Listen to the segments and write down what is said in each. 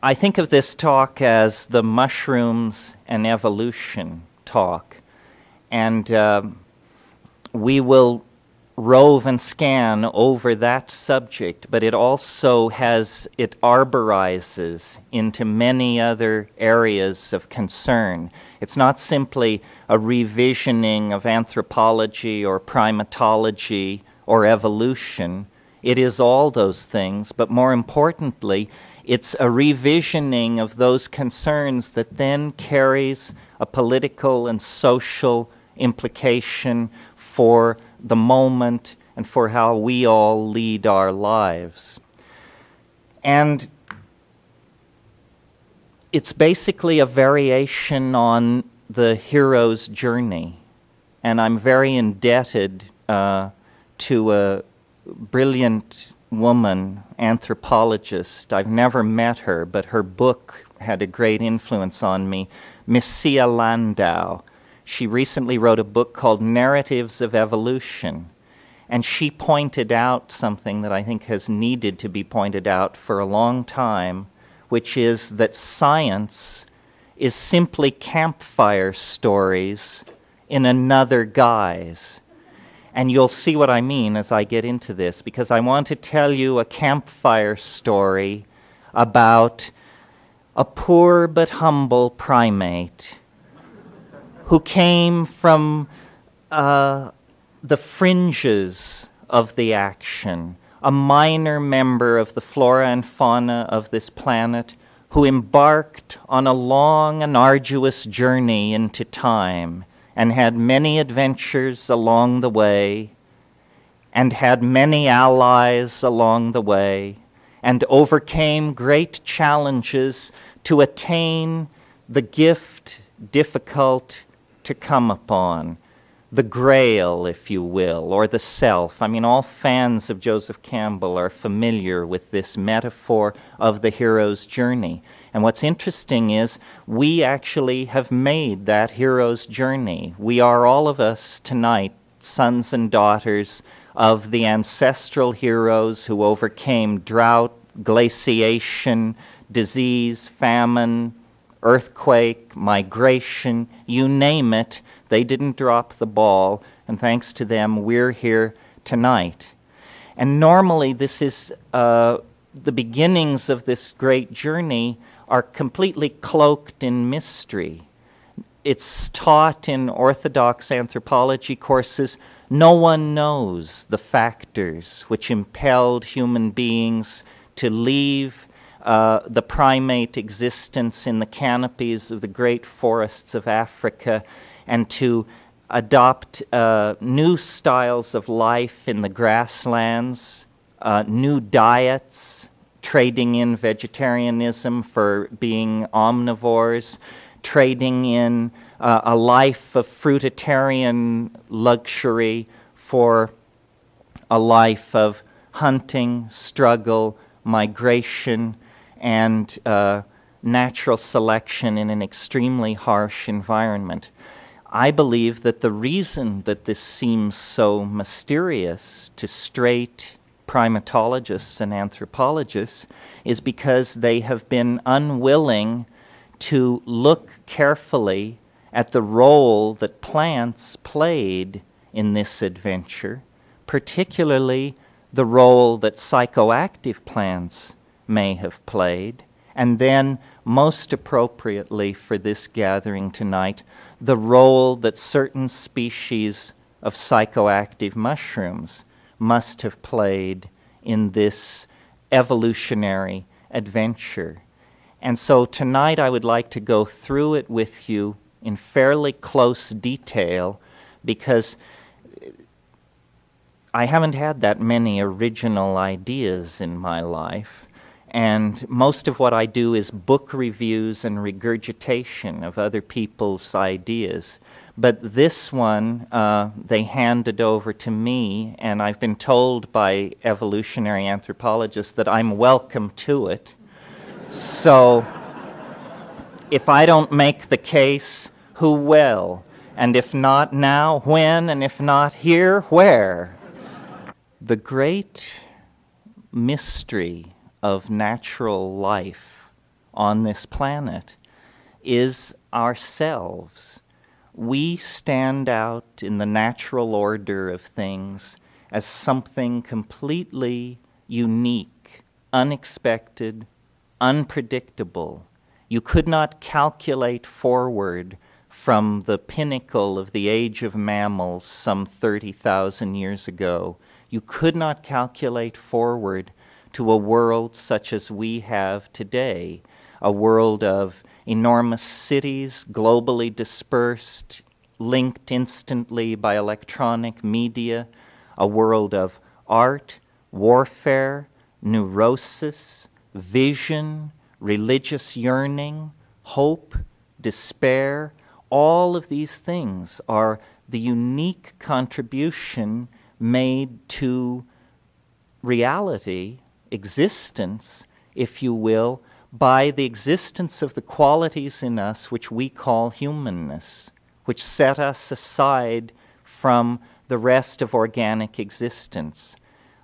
I think of this talk as the mushrooms and evolution talk, and we will rove and scan over that subject, but it arborizes into many other areas of concern. It's not simply a revisioning of anthropology or primatology or evolution. It is all those things, but more importantly, it's a revisioning of those concerns that then carries a political and social implication for the moment and for how we all lead our lives. And it's basically a variation on the hero's journey. And I'm very indebted to a brilliant woman, anthropologist. I've never met her, but her book had a great influence on me, Missia Landau. She recently wrote a book called Narratives of Evolution, and she pointed out something that I think has needed to be pointed out for a long time, which is that science is simply campfire stories in another guise. And you'll see what I mean as I get into this, because I want to tell you a campfire story about a poor but humble primate who came from the fringes of the action, a minor member of the flora and fauna of this planet, who embarked on a long and arduous journey into time and had many adventures along the way, and had many allies along the way, and overcame great challenges to attain the gift difficult to come upon, the grail, if you will, or the self. I mean, all fans of Joseph Campbell are familiar with this metaphor of the hero's journey. And what's interesting is we actually have made that hero's journey. We are, all of us tonight, sons and daughters of the ancestral heroes who overcame drought, glaciation, disease, famine, earthquake, migration, you name it. They didn't drop the ball, and thanks to them, we're here tonight. And normally this is the beginnings of this great journey are completely cloaked in mystery. It's taught in orthodox anthropology courses. No one knows the factors which impelled human beings to leave the primate existence in the canopies of the great forests of Africa and to adopt new styles of life in the grasslands, new diets, trading in vegetarianism for being omnivores, trading in a life of fruitarian luxury for a life of hunting, struggle, migration, and natural selection in an extremely harsh environment. I believe that the reason that this seems so mysterious to straight primatologists and anthropologists is because they have been unwilling to look carefully at the role that plants played in this adventure, particularly the role that psychoactive plants may have played, and then, most appropriately for this gathering tonight, the role that certain species of psychoactive mushrooms must have played in this evolutionary adventure. And so tonight I would like to go through it with you in fairly close detail, because I haven't had that many original ideas in my life, and most of what I do is book reviews and regurgitation of other people's ideas. But this one, they handed over to me, and I've been told by evolutionary anthropologists that I'm welcome to it. So, if I don't make the case, who will? And if not now, when? And if not here, where? The great mystery of natural life on this planet is ourselves. We stand out in the natural order of things as something completely unique, unexpected, unpredictable. You could not calculate forward from the pinnacle of the age of mammals some 30,000 years ago. You could not calculate forward to a world such as we have today, a world of enormous cities, globally dispersed, linked instantly by electronic media, a world of art, warfare, neurosis, vision, religious yearning, hope, despair. All of these things are the unique contribution made to reality, existence, if you will, by the existence of the qualities in us which we call humanness, which set us aside from the rest of organic existence.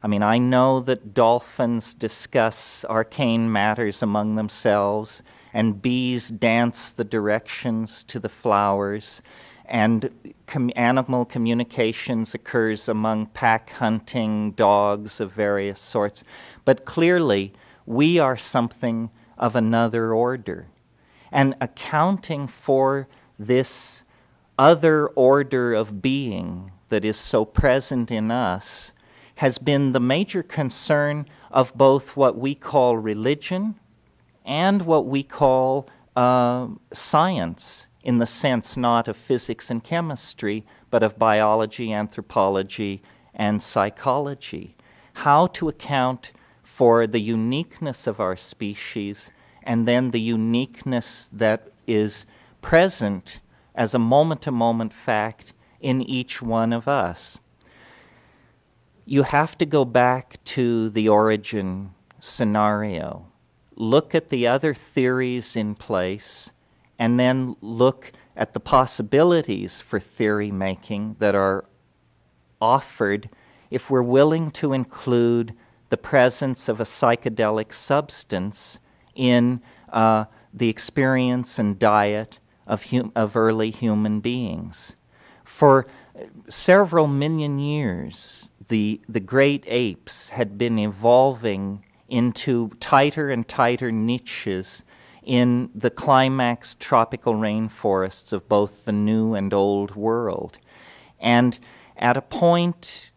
I mean, I know that dolphins discuss arcane matters among themselves, and bees dance the directions to the flowers, and animal communications occurs among pack hunting dogs of various sorts. But clearly, we are something of another order. And accounting for this other order of being that is so present in us has been the major concern of both what we call religion and what we call science, in the sense not of physics and chemistry, but of biology, anthropology, and psychology. How to account for the uniqueness of our species, and then the uniqueness that is present as a moment-to-moment fact in each one of us. You have to go back to the origin scenario. Look at the other theories in place, and then look at the possibilities for theory making that are offered if we're willing to include the presence of a psychedelic substance in the experience and diet of early human beings. For several million years, the great apes had been evolving into tighter and tighter niches in the climax tropical rainforests of both the New and Old World. And at a point,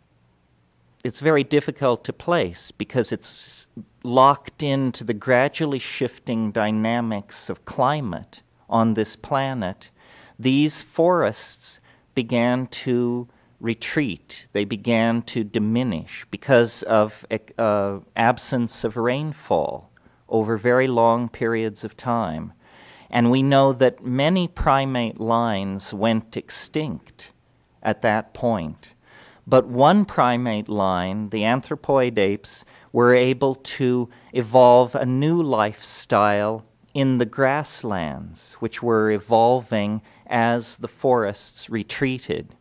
it's very difficult to place because it's locked into the gradually shifting dynamics of climate on this planet. These forests began to retreat. They began to diminish because of absence of rainfall over very long periods of time. And we know that many primate lines went extinct at that point. But one primate line, the anthropoid apes, were able to evolve a new lifestyle in the grasslands, which were evolving as the forests retreated.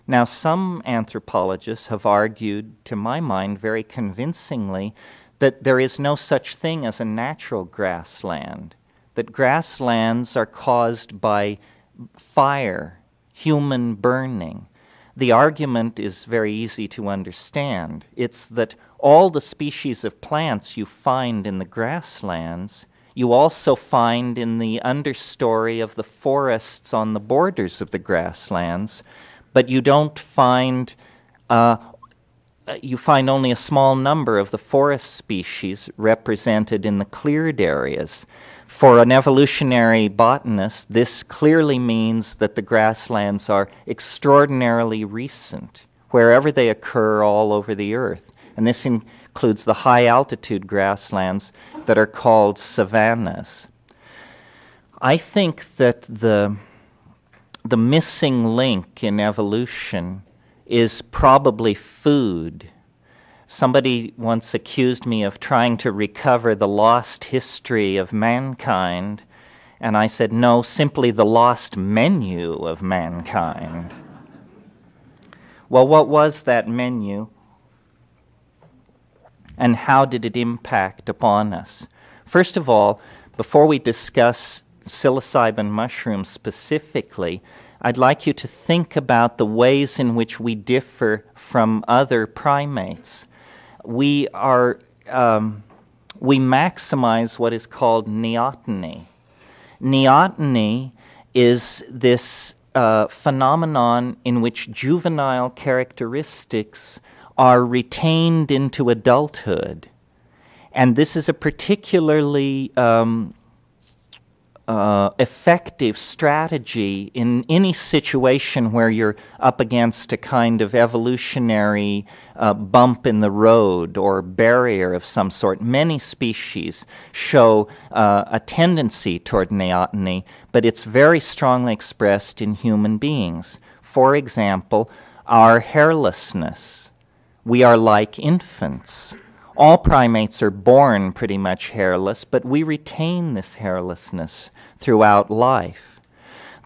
Now, some anthropologists have argued, to my mind very convincingly, that there is no such thing as a natural grassland, that grasslands are caused by fire, human burning. The argument is very easy to understand. It's that all the species of plants you find in the grasslands, you also find in the understory of the forests on the borders of the grasslands, but you don't find, you find only a small number of the forest species represented in the cleared areas. For an evolutionary botanist, this clearly means that the grasslands are extraordinarily recent, wherever they occur all over the earth. And this includes the high-altitude grasslands that are called savannas. I think that the missing link in evolution is probably food. Somebody once accused me of trying to recover the lost history of mankind, and I said, no, simply the lost menu of mankind. Well, what was that menu, and how did it impact upon us? First of all, before we discuss psilocybin mushrooms specifically, I'd like you to think about the ways in which we differ from other primates. We maximize what is called neoteny. Neoteny is this phenomenon in which juvenile characteristics are retained into adulthood. And this is a particularly effective strategy in any situation where you're up against a kind of evolutionary bump in the road or barrier of some sort. Many species show a tendency toward neoteny, but it's very strongly expressed in human beings. For example, our hairlessness. We are like infants. All primates are born pretty much hairless, but we retain this hairlessness throughout life.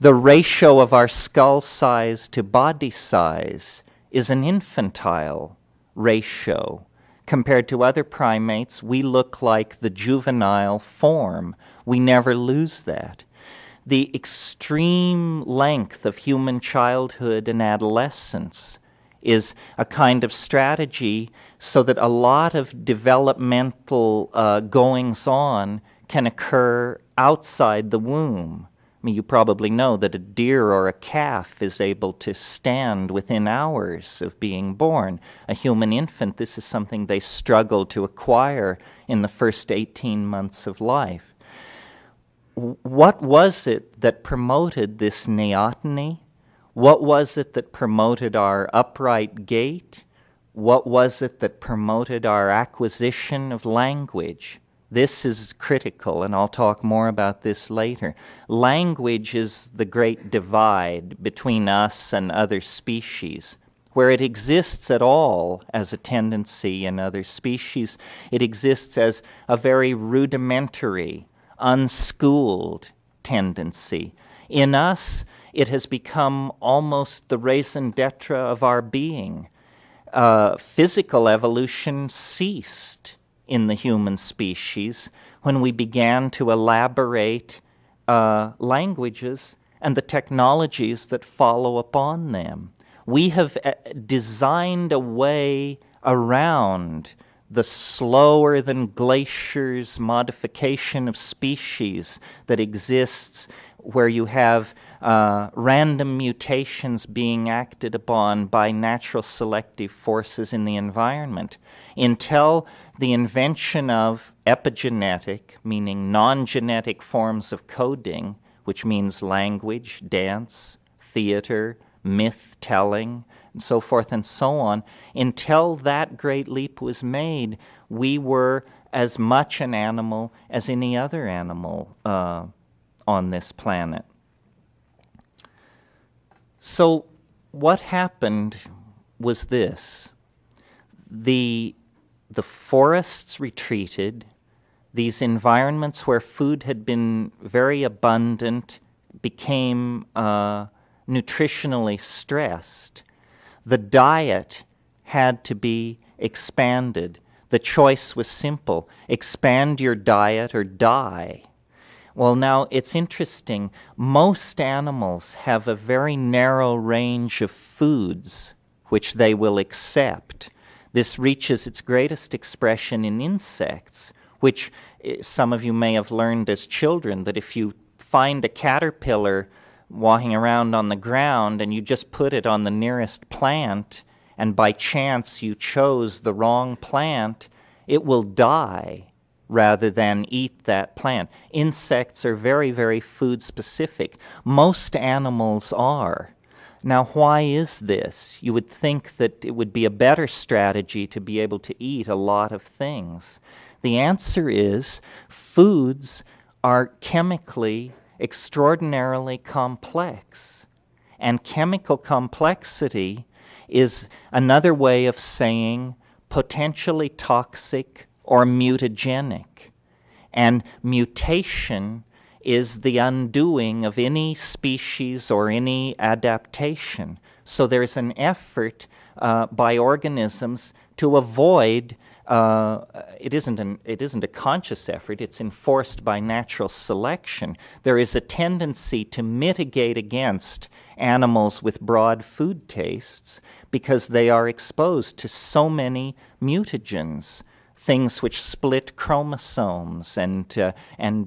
The ratio of our skull size to body size is an infantile ratio. Compared to other primates, we look like the juvenile form. We never lose that. The extreme length of human childhood and adolescence is a kind of strategy so that a lot of developmental goings-on can occur outside the womb. I mean, you probably know that a deer or a calf is able to stand within hours of being born. A human infant, this is something they struggle to acquire in the first 18 months of life. What was it that promoted this neoteny? What was it that promoted our upright gait? What was it that promoted our acquisition of language? This is critical, and I'll talk more about this later. Language is the great divide between us and other species. Where it exists at all as a tendency in other species, it exists as a very rudimentary, unschooled tendency. In us, it has become almost the raison d'etre of our being. Physical evolution ceased in the human species when we began to elaborate languages and the technologies that follow upon them. We have designed a way around the slower than glaciers modification of species that exists where you have random mutations being acted upon by natural selective forces in the environment, until the invention of epigenetic, meaning non-genetic forms of coding, which means language, dance, theater, myth-telling, and so forth and so on. Until that great leap was made, we were as much an animal as any other animal on this planet. So what happened was this. The forests retreated. These environments where food had been very abundant became nutritionally stressed. The diet had to be expanded. The choice was simple: expand your diet or die. Well, now, it's interesting. Most animals have a very narrow range of foods which they will accept. This reaches its greatest expression in insects, which some of you may have learned as children, that if you find a caterpillar walking around on the ground and you just put it on the nearest plant, and by chance you chose the wrong plant, it will die rather than eat that plant. Insects are very, very food specific. Most animals are. Now, why is this? You would think that it would be a better strategy to be able to eat a lot of things. The answer is foods are chemically extraordinarily complex. And chemical complexity is another way of saying potentially toxic or mutagenic. And mutation is the undoing of any species or any adaptation. So there's an effort by organisms to avoid it isn't a conscious effort, it's enforced by natural selection. There is a tendency to mitigate against animals with broad food tastes because they are exposed to so many mutagens, things which split chromosomes and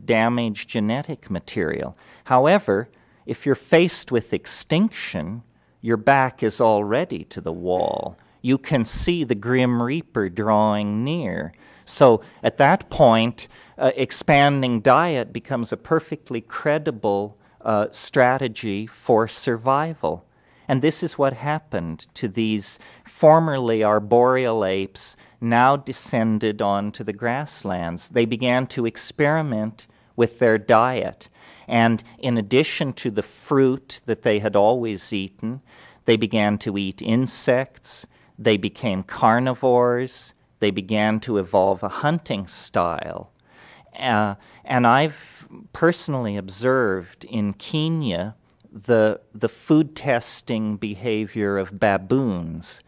damage genetic material. However, if you're faced with extinction, your back is already to the wall. You can see the grim reaper drawing near. So at that point, expanding diet becomes a perfectly credible strategy for survival. And this is what happened to these formerly arboreal apes, now descended onto the grasslands. They began to experiment with their diet. And in addition to the fruit that they had always eaten, they began to eat insects, they became carnivores, they began to evolve a hunting style. And I've personally observed in Kenya the food testing behavior of baboons,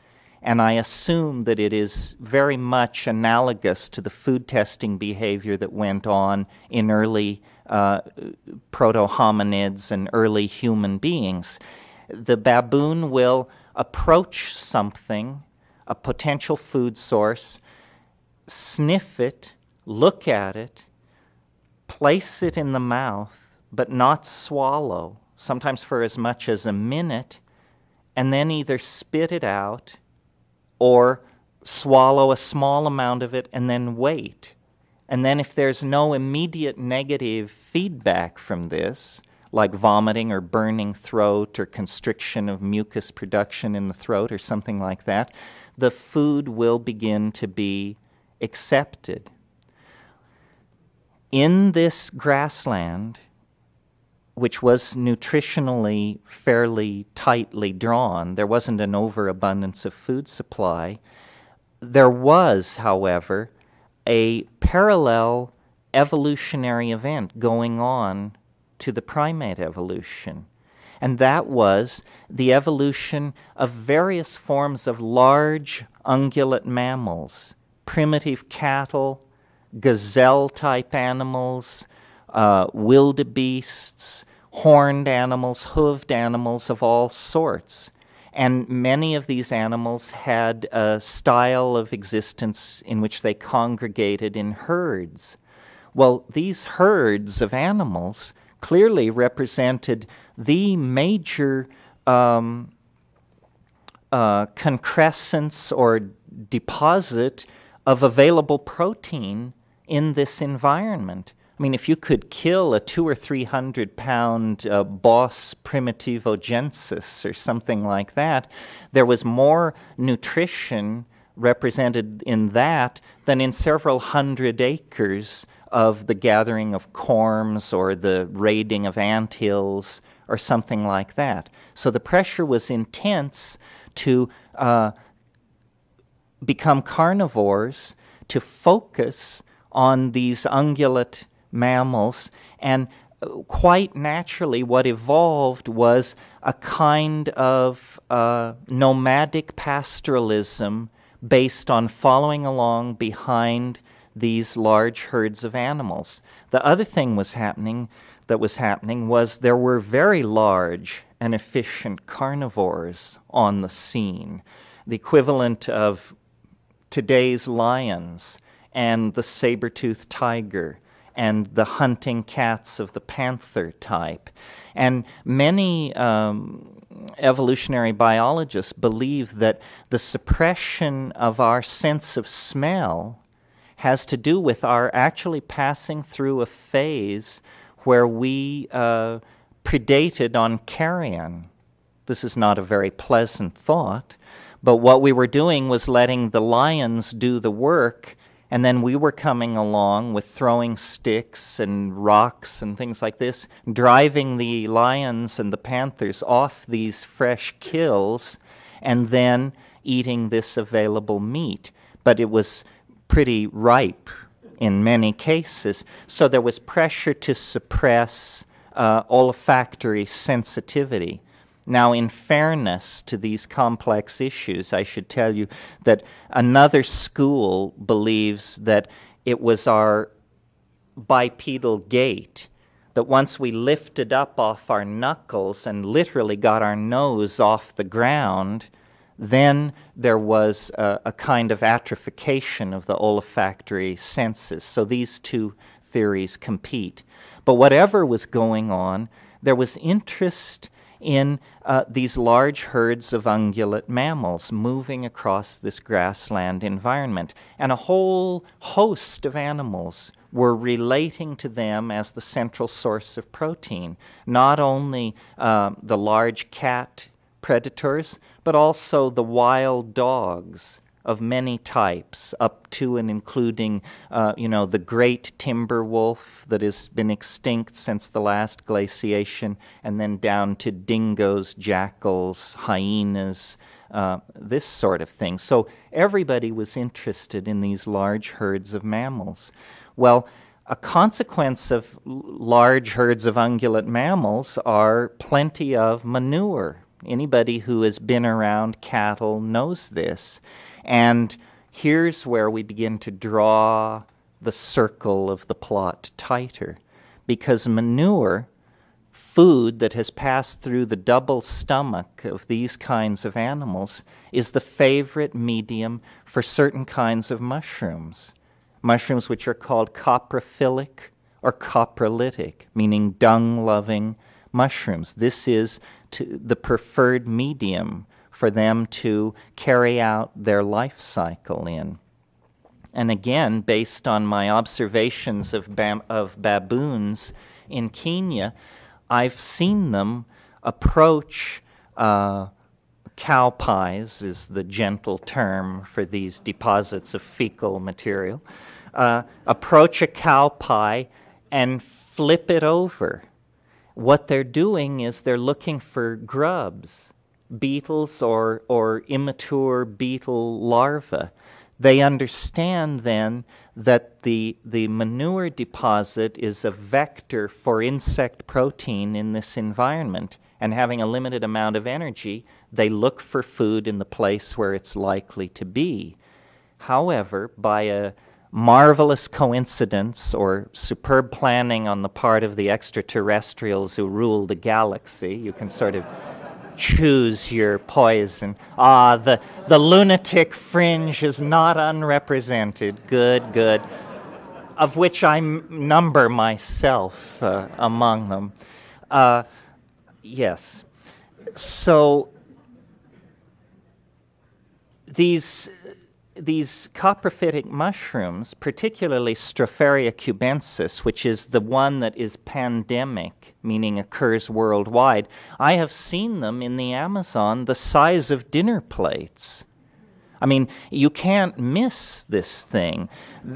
and I assume that it is very much analogous to the food testing behavior that went on in early proto-hominids and early human beings. The baboon will approach something, a potential food source, sniff it, look at it, place it in the mouth, but not swallow, sometimes for as much as a minute, and then either spit it out or swallow a small amount of it and then wait. And then if there's no immediate negative feedback from this, like vomiting or burning throat or constriction of mucus production in the throat or something like that, the food will begin to be accepted. In this grassland, which was nutritionally fairly tightly drawn, there wasn't an overabundance of food supply. There was, however, a parallel evolutionary event going on to the primate evolution, and that was the evolution of various forms of large ungulate mammals, primitive cattle, gazelle-type animals, wildebeests, horned animals, hooved animals of all sorts. And many of these animals had a style of existence in which they congregated in herds. Well, these herds of animals clearly represented the major concrescence or deposit of available protein in this environment. I mean, if you could kill a 200 or 300 pound Bos primitivogensis or something like that, there was more nutrition represented in that than in several hundred acres of the gathering of corms or the raiding of anthills or something like that. So the pressure was intense to become carnivores, to focus on these ungulate mammals, and quite naturally what evolved was a kind of nomadic pastoralism based on following along behind these large herds of animals. The other thing was happening was there were very large and efficient carnivores on the scene, the equivalent of today's lions and the saber-toothed tiger and the hunting cats of the panther type. And many evolutionary biologists believe that the suppression of our sense of smell has to do with our actually passing through a phase where we predated on carrion. This is not a very pleasant thought, but what we were doing was letting the lions do the work, and then we were coming along with throwing sticks and rocks and things like this, driving the lions and the panthers off these fresh kills, and then eating this available meat. But it was pretty ripe in many cases, so there was pressure to suppress olfactory sensitivity. Now, in fairness to these complex issues, I should tell you that another school believes that it was our bipedal gait, that once we lifted up off our knuckles and literally got our nose off the ground, then there was a kind of atrophication of the olfactory senses. So these two theories compete. But whatever was going on, there was interest in these large herds of ungulate mammals moving across this grassland environment. And a whole host of animals were relating to them as the central source of protein. Not only the large cat predators, but also the wild dogs of many types, up to and including, the great timber wolf that has been extinct since the last glaciation, and then down to dingoes, jackals, hyenas, this sort of thing. So everybody was interested in these large herds of mammals. Well, a consequence of large herds of ungulate mammals are plenty of manure. Anybody who has been around cattle knows this. And here's where we begin to draw the circle of the plot tighter. Because manure, food that has passed through the double stomach of these kinds of animals, is the favorite medium for certain kinds of mushrooms. Mushrooms which are called coprophilic or coprolytic, meaning dung-loving mushrooms. This is the preferred medium for them to carry out their life cycle in. And again, based on my observations of baboons in Kenya, I've seen them approach cow pies, is the gentle term for these deposits of fecal material, approach a cow pie and flip it over. What they're doing is they're looking for grubs, beetles or immature beetle larvae. They understand then that the manure deposit is a vector for insect protein in this environment, and having a limited amount of energy, they look for food in the place where it's likely to be. However, by a marvelous coincidence or superb planning on the part of the extraterrestrials who rule the galaxy, you can sort of choose your poison. The lunatic fringe is not unrepresented. Good. Of which I number myself among them. Yes. So these coprophytic mushrooms, particularly Stropharia cubensis, which is the one that is pandemic, meaning occurs worldwide, I have seen them in the Amazon the size of dinner plates. I mean, you can't miss this thing.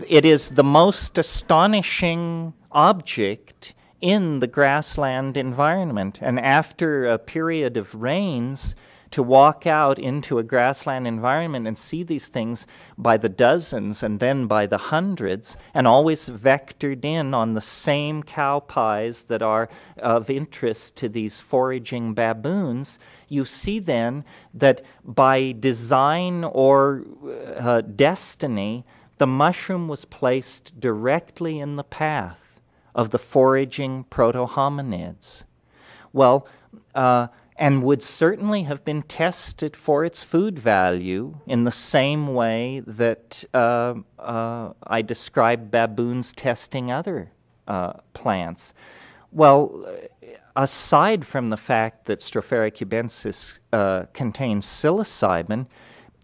It is the most astonishing object in the grassland environment. And after a period of rains, to walk out into a grassland environment and see these things by the dozens and then by the hundreds, and always vectored in on the same cow pies that are of interest to these foraging baboons, you see then that by design or destiny, the mushroom was placed directly in the path of the foraging proto-hominids. Well, and would certainly have been tested for its food value in the same way that I described baboons testing other plants. Well, aside from the fact that Stropharia cubensis contains psilocybin,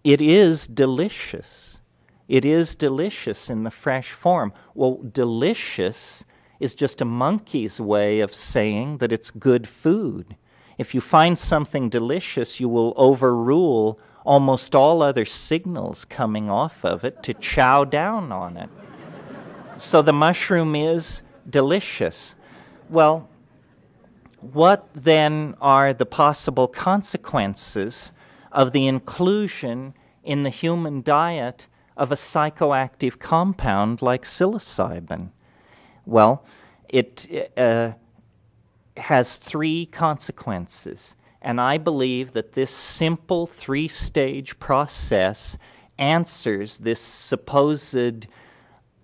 it is delicious. It is delicious in the fresh form. Well, delicious is just a monkey's way of saying that it's good food. If you find something delicious, you will overrule almost all other signals coming off of it to chow down on it. So the mushroom is delicious. Well, what then are the possible consequences of the inclusion in the human diet of a psychoactive compound like psilocybin? Well, it has three consequences. And I believe that this simple three-stage process answers this supposed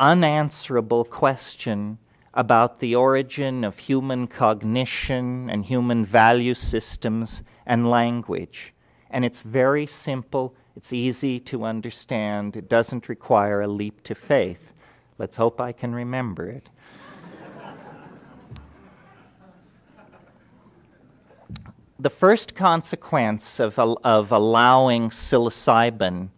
unanswerable question about the origin of human cognition and human value systems and language. And it's very simple, it's easy to understand, it doesn't require a leap to faith. Let's hope I can remember it. The first consequence of allowing psilocybin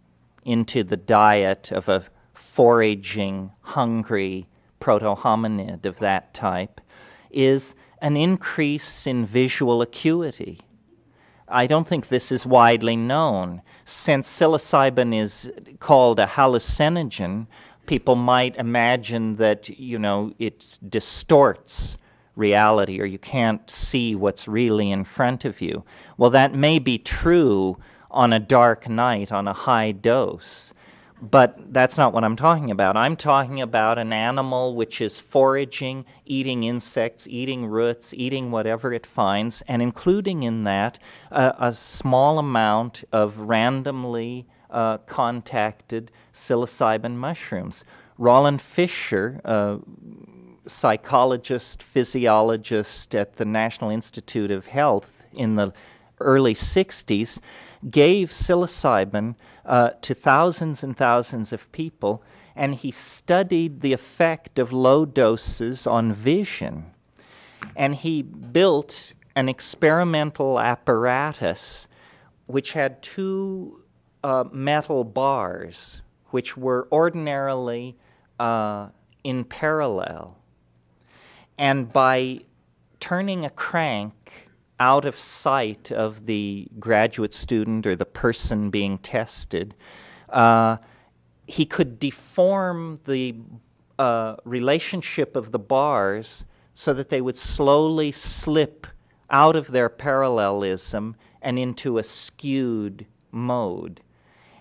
into the diet of a foraging, hungry proto-hominid of that type is an increase in visual acuity. I don't think this is widely known. Since psilocybin is called a hallucinogen, people might imagine that, it distorts reality, or you can't see what's really in front of you. Well, that may be true on a dark night on a high dose, but that's not what I'm talking about. I'm talking about an animal which is foraging, eating insects, eating roots, eating whatever it finds, and including in that a small amount of randomly contacted psilocybin mushrooms. Roland Fisher, psychologist, physiologist at the National Institute of Health in the early 60s, gave psilocybin to thousands and thousands of people, and he studied the effect of low doses on vision. And he built an experimental apparatus which had two metal bars which were ordinarily in parallel. And by turning a crank out of sight of the graduate student or the person being tested, he could deform the relationship of the bars so that they would slowly slip out of their parallelism and into a skewed mode.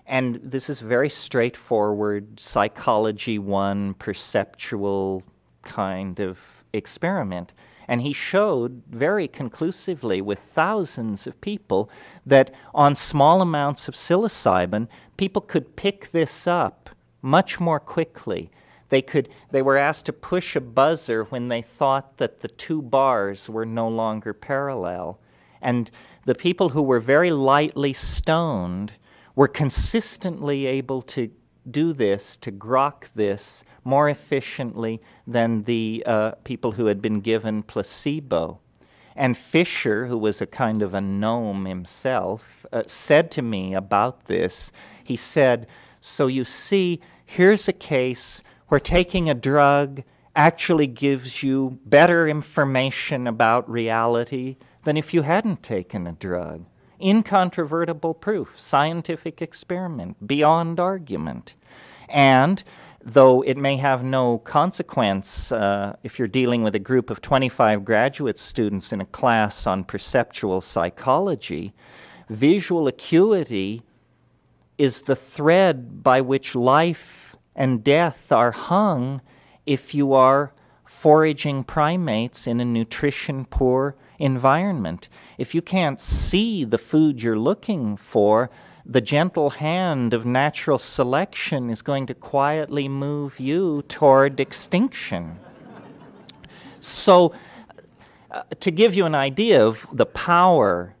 And this is very straightforward Psychology 1 perceptual kind of experiment. And he showed very conclusively with thousands of people that on small amounts of psilocybin, people could pick this up much more quickly. They were asked to push a buzzer when they thought that the two bars were no longer parallel. And the people who were very lightly stoned were consistently able to do this, to grok this, more efficiently than the people who had been given placebo. And Fisher, who was a kind of a gnome himself, said to me about this, he said, so you see, here's a case where taking a drug actually gives you better information about reality than if you hadn't taken a drug. Incontrovertible proof, scientific experiment, beyond argument. And though it may have no consequence if you're dealing with a group of 25 graduate students in a class on perceptual psychology, visual acuity is the thread by which life and death are hung if you are foraging primates in a nutrition-poor environment. If you can't see the food you're looking for, the gentle hand of natural selection is going to quietly move you toward extinction. So, to give you an idea of the power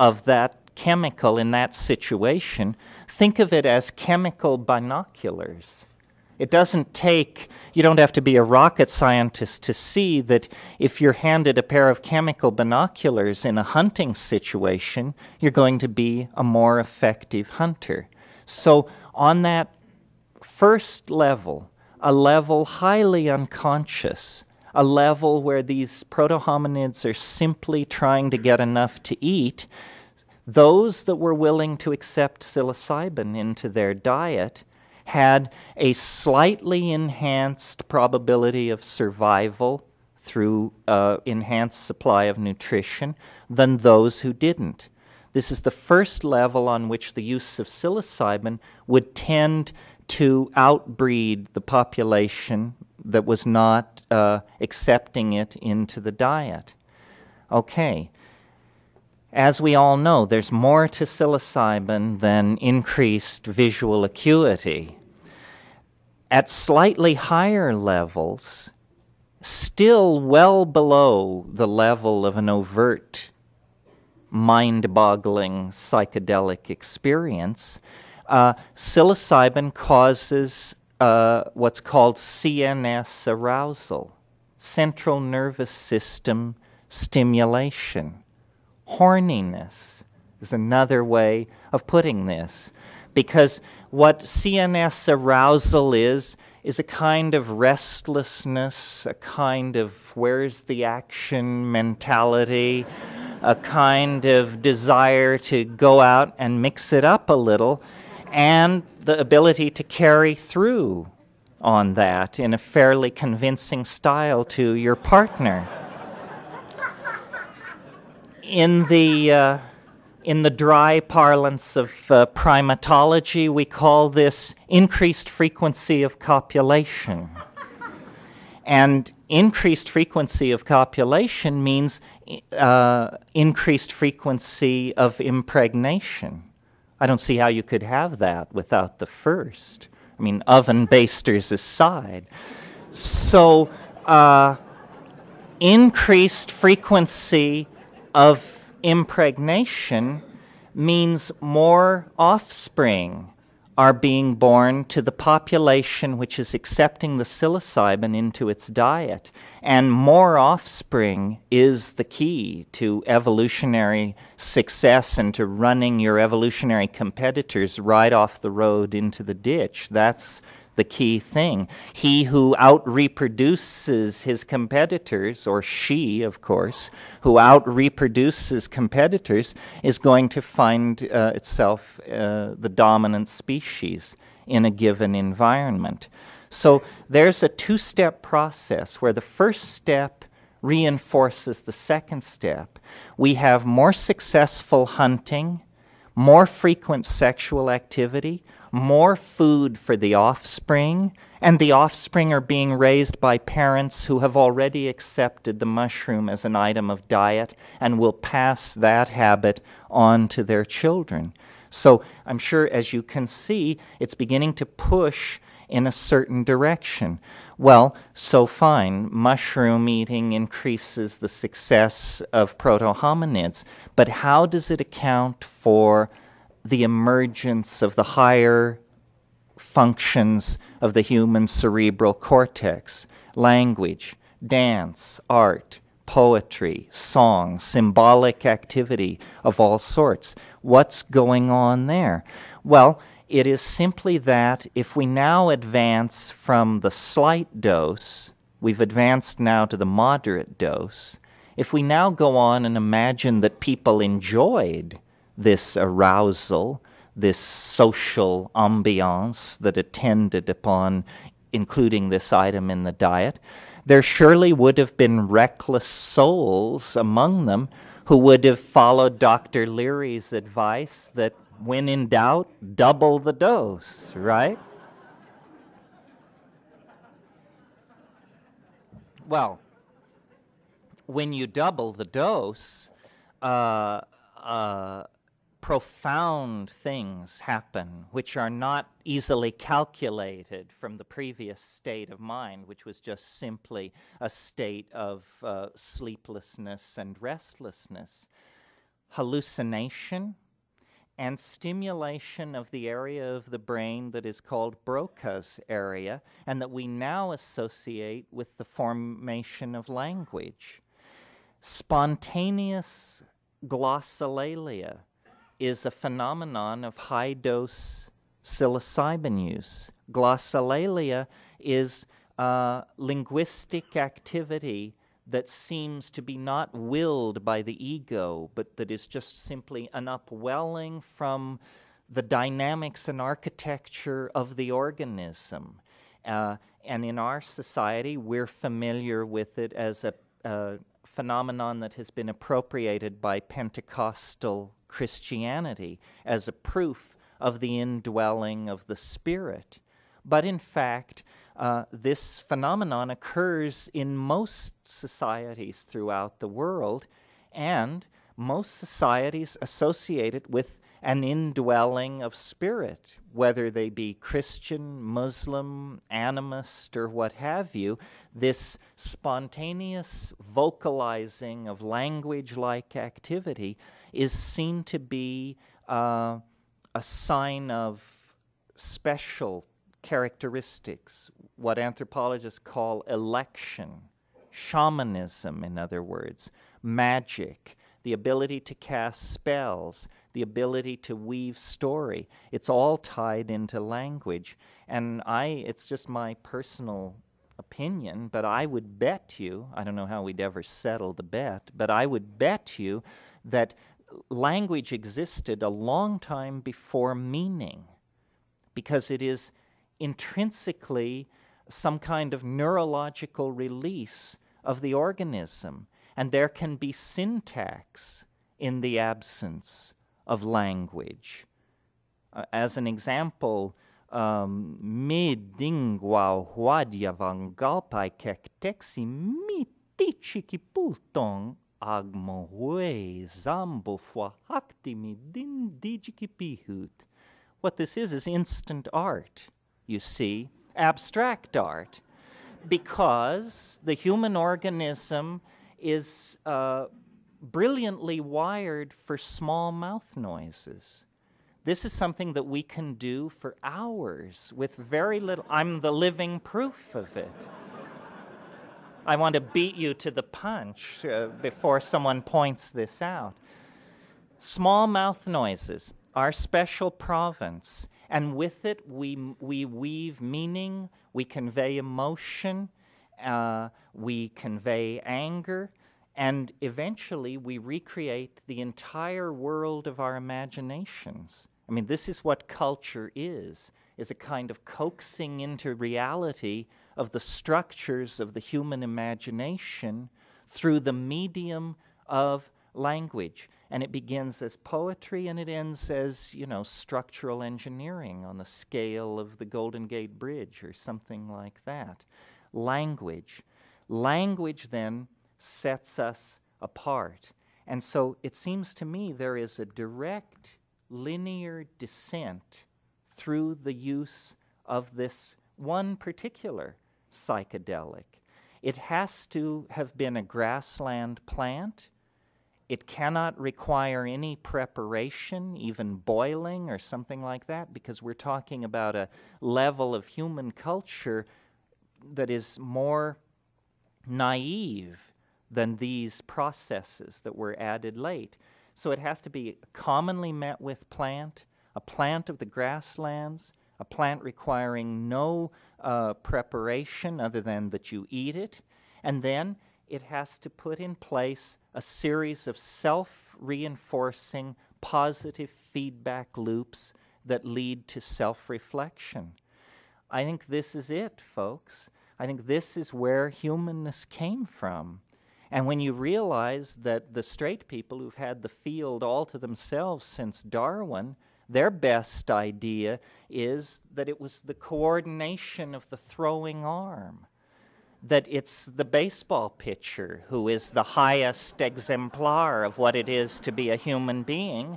of that chemical in that situation, think of it as chemical binoculars. It doesn't take, you don't have to be a rocket scientist to see that if you're handed a pair of chemical binoculars in a hunting situation, you're going to be a more effective hunter. So on that first level, a level highly unconscious, a level where these proto-hominids are simply trying to get enough to eat, those that were willing to accept psilocybin into their diet had a slightly enhanced probability of survival through enhanced supply of nutrition than those who didn't. This is the first level on which the use of psilocybin would tend to outbreed the population that was not accepting it into the diet. Okay. As we all know, there's more to psilocybin than increased visual acuity. At slightly higher levels, still well below the level of an overt, mind-boggling psychedelic experience, psilocybin causes what's called CNS arousal, central nervous system stimulation. Horniness is another way of putting this, because what CNS arousal is a kind of restlessness, a kind of where's the action mentality, a kind of desire to go out and mix it up a little, and the ability to carry through on that in a fairly convincing style to your partner. In the dry parlance of primatology, we call this increased frequency of copulation. And increased frequency of copulation means increased frequency of impregnation. I don't see how you could have that without the first. I mean, oven basters aside. So, increased frequency of impregnation means more offspring are being born to the population which is accepting the psilocybin into its diet. And more offspring is the key to evolutionary success and to running your evolutionary competitors right off the road into the ditch. That's the key thing. He who out-reproduces his competitors, or she, of course, who out-reproduces competitors, is going to find itself the dominant species in a given environment. So there's a two-step process where the first step reinforces the second step. We have more successful hunting, more frequent sexual activity, more food for the offspring, and the offspring are being raised by parents who have already accepted the mushroom as an item of diet and will pass that habit on to their children. So I'm sure, as you can see, it's beginning to push in a certain direction. Well, so fine, mushroom eating increases the success of proto-hominids, but how does it account for the emergence of the higher functions of the human cerebral cortex? Language, dance, art, poetry, song, symbolic activity of all sorts. What's going on there? Well, it is simply that if we now advance from the slight dose, we've advanced now to the moderate dose, if we now go on and imagine that people enjoyed this arousal, this social ambiance that attended upon including this item in the diet, there surely would have been reckless souls among them who would have followed Dr. Leary's advice that when in doubt, double the dose, right? Well, when you double the dose, profound things happen which are not easily calculated from the previous state of mind, which was just simply a state of sleeplessness and restlessness. Hallucination and stimulation of the area of the brain that is called Broca's area, and that we now associate with the formation of language. Spontaneous glossolalia is a phenomenon of high-dose psilocybin use. Glossolalia is linguistic activity that seems to be not willed by the ego, but that is just simply an upwelling from the dynamics and architecture of the organism. And in our society, we're familiar with it as a phenomenon that has been appropriated by Pentecostal Christianity as a proof of the indwelling of the Spirit. But in fact, this phenomenon occurs in most societies throughout the world, and most societies associate it with an indwelling of spirit, whether they be Christian, Muslim, animist, or what have you. This spontaneous vocalizing of language-like activity is seen to be a sign of special characteristics, what anthropologists call election, shamanism, in other words, magic, the ability to cast spells, the ability to weave story. It's all tied into language. And it's just my personal opinion, but I would bet you, I don't know how we'd ever settle the bet, but I would bet you that language existed a long time before meaning, because it is intrinsically some kind of neurological release of the organism, and there can be syntax in the absence of language. As an example, mi dingwa huadia vangalpai kektexi mi tichikipultong agmo hue zambo fwa hakti mi din dijikipihut. What this is instant art, you see, abstract art, because the human organism is brilliantly wired for small mouth noises. This is something that we can do for hours with very little. I'm the living proof of it. I want to beat you to the punch before someone points this out. Small mouth noises, our special province, and with it we weave meaning, we convey emotion, we convey anger, and eventually we recreate the entire world of our imaginations. I mean, this is what culture is a kind of coaxing into reality of the structures of the human imagination through the medium of language. And it begins as poetry and it ends as, structural engineering on the scale of the Golden Gate Bridge or something like that. Language. Language then sets us apart. And so it seems to me there is a direct linear descent through the use of this one particular psychedelic. It has to have been a grassland plant. It cannot require any preparation, even boiling or something like that, because we're talking about a level of human culture that is more naive than these processes that were added late. So it has to be commonly met with plant, a plant of the grasslands, a plant requiring no preparation other than that you eat it, and then it has to put in place a series of self-reinforcing positive feedback loops that lead to self-reflection. I think this is it, folks. I think this is where humanness came from. And when you realize that the straight people who've had the field all to themselves since Darwin, their best idea is that it was the coordination of the throwing arm, that it's the baseball pitcher who is the highest exemplar of what it is to be a human being,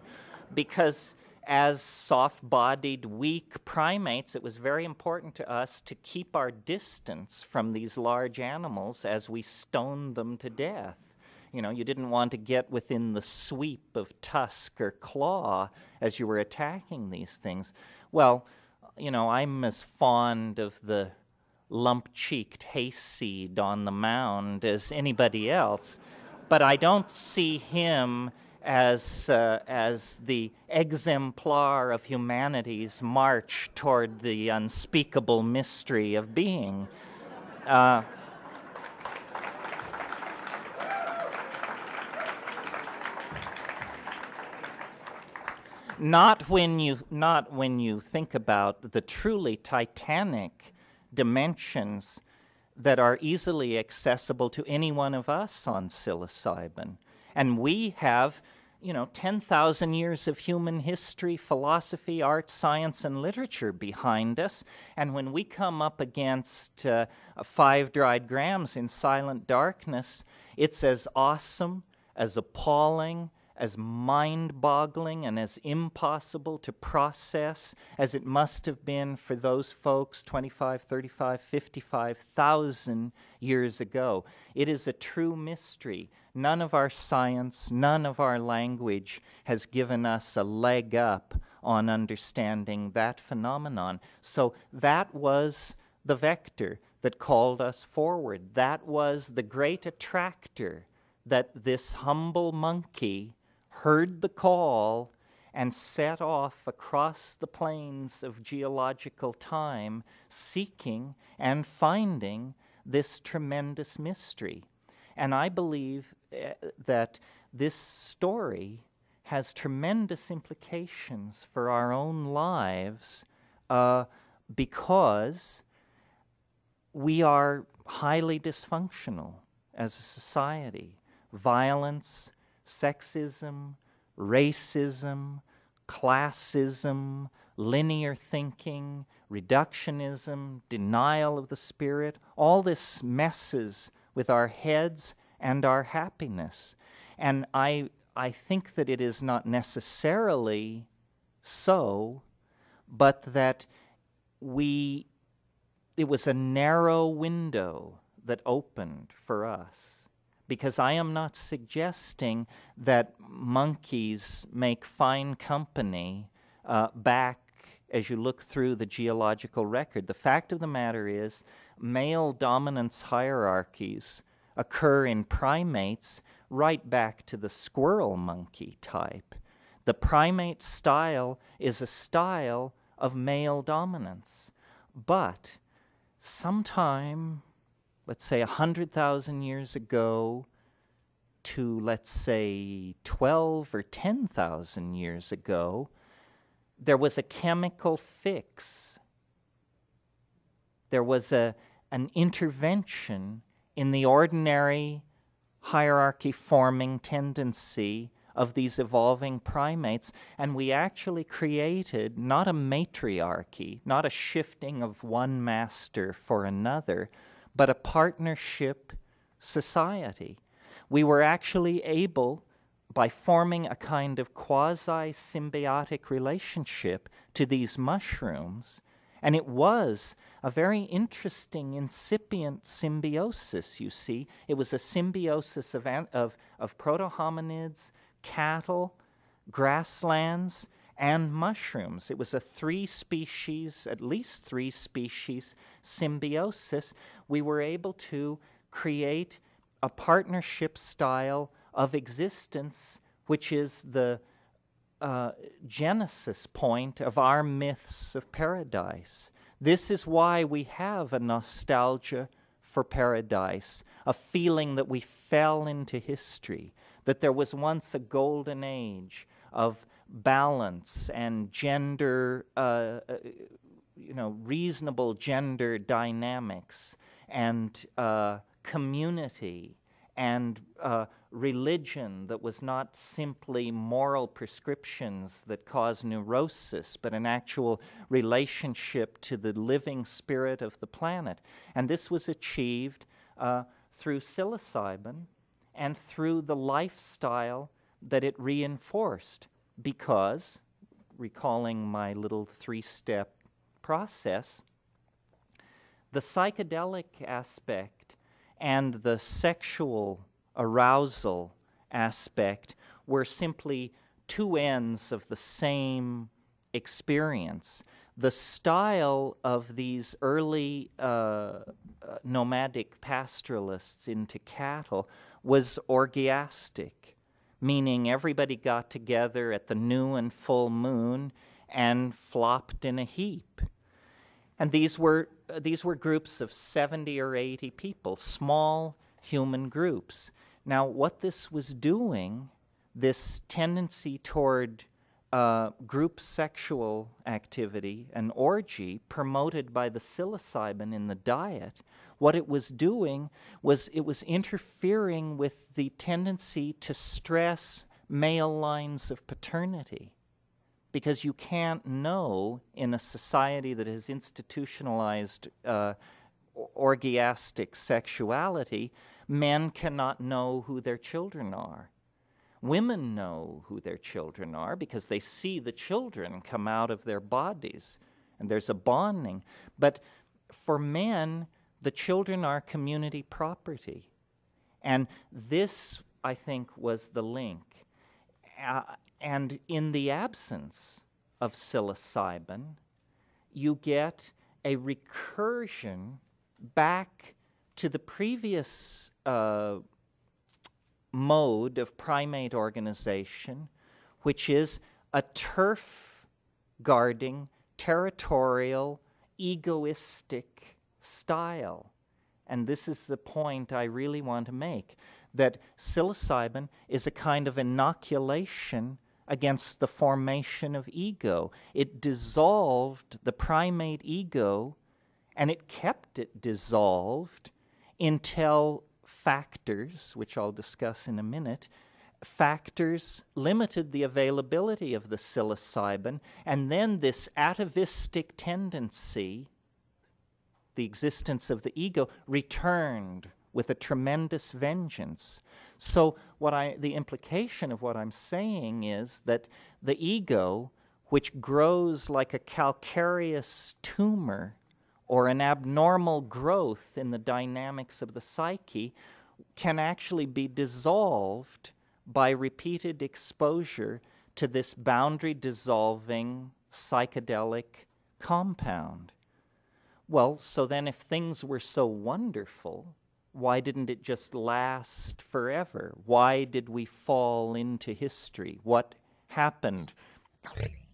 because as soft-bodied, weak primates, it was very important to us to keep our distance from these large animals as we stoned them to death. You didn't want to get within the sweep of tusk or claw as you were attacking these things. Well, I'm as fond of the lump-cheeked hayseed on the mound as anybody else, but I don't see him as the exemplar of humanity's march toward the unspeakable mystery of being. Not when you think about the truly titanic dimensions that are easily accessible to any one of us on psilocybin. And we have, 10,000 years of human history, philosophy, art, science, and literature behind us. And when we come up against 5 dried grams in silent darkness, it's as awesome, as appalling, as mind-boggling and as impossible to process as it must have been for those folks 25, 35, 55,000 years ago. It is a true mystery. None of our science, none of our language has given us a leg up on understanding that phenomenon. So that was the vector that called us forward. That was the great attractor, that this humble monkey heard the call and set off across the plains of geological time, seeking and finding this tremendous mystery. And I believe that this story has tremendous implications for our own lives because we are highly dysfunctional as a society. Violence, sexism, racism, classism, linear thinking, reductionism, denial of the spirit, all this messes with our heads and our happiness. And I think that it is not necessarily so, but that it was a narrow window that opened for us. Because I am not suggesting that monkeys make fine company back as you look through the geological record. The fact of the matter is, male dominance hierarchies occur in primates right back to the squirrel monkey type. The primate style is a style of male dominance. But sometime, let's say 100,000 years ago to, let's say, 12 or 10,000 years ago, there was a chemical fix. There was an intervention in the ordinary hierarchy-forming tendency of these evolving primates, and we actually created not a matriarchy, not a shifting of one master for another, but a partnership society. We were actually able, by forming a kind of quasi-symbiotic relationship to these mushrooms, and it was a very interesting incipient symbiosis, you see. It was a symbiosis of proto-hominids, cattle, grasslands, and mushrooms. It was a at least three species symbiosis. We were able to create a partnership style of existence, which is the genesis point of our myths of paradise. This is why we have a nostalgia for paradise, a feeling that we fell into history, that there was once a golden age of balance and gender, reasonable gender dynamics and community and religion that was not simply moral prescriptions that cause neurosis, but an actual relationship to the living spirit of the planet. And this was achieved through psilocybin and through the lifestyle that it reinforced, because, recalling my little three-step process, the psychedelic aspect and the sexual arousal aspect were simply two ends of the same experience. The style of these early nomadic pastoralists into cattle was orgiastic, meaning everybody got together at the new and full moon and flopped in a heap. And these were groups of 70 or 80 people, small human groups. Now, what this was doing, this tendency toward group sexual activity, an orgy promoted by the psilocybin in the diet, what it was doing was it was interfering with the tendency to stress male lines of paternity. Because you can't know, in a society that has institutionalized orgiastic sexuality, men cannot know who their children are. Women know who their children are because they see the children come out of their bodies, and there's a bonding. But for men, the children are community property. And this, I think, was the link. And in the absence of psilocybin, you get a recursion back to the previous mode of primate organization, which is a turf-guarding, territorial, egoistic style. And this is the point I really want to make, that psilocybin is a kind of inoculation against the formation of ego. It dissolved the primate ego, and it kept it dissolved until factors, which I'll discuss in a minute, factors limited the availability of the psilocybin, and then this atavistic tendency, the existence of the ego, returned with a tremendous vengeance. So the implication of what I'm saying is that the ego, which grows like a calcareous tumor or an abnormal growth in the dynamics of the psyche, can actually be dissolved by repeated exposure to this boundary-dissolving psychedelic compound. Well, so then if things were so wonderful, why didn't it just last forever? Why did we fall into history? What happened?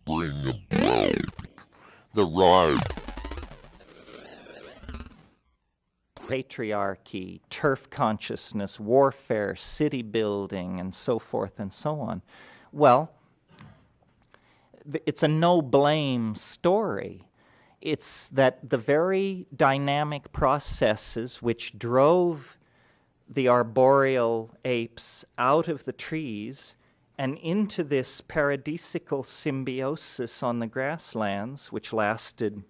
Bring about the ride. Patriarchy, turf consciousness, warfare, city building, and so forth and so on. Well, it's a no-blame story. It's that the very dynamic processes which drove the arboreal apes out of the trees and into this paradisical symbiosis on the grasslands, which lasted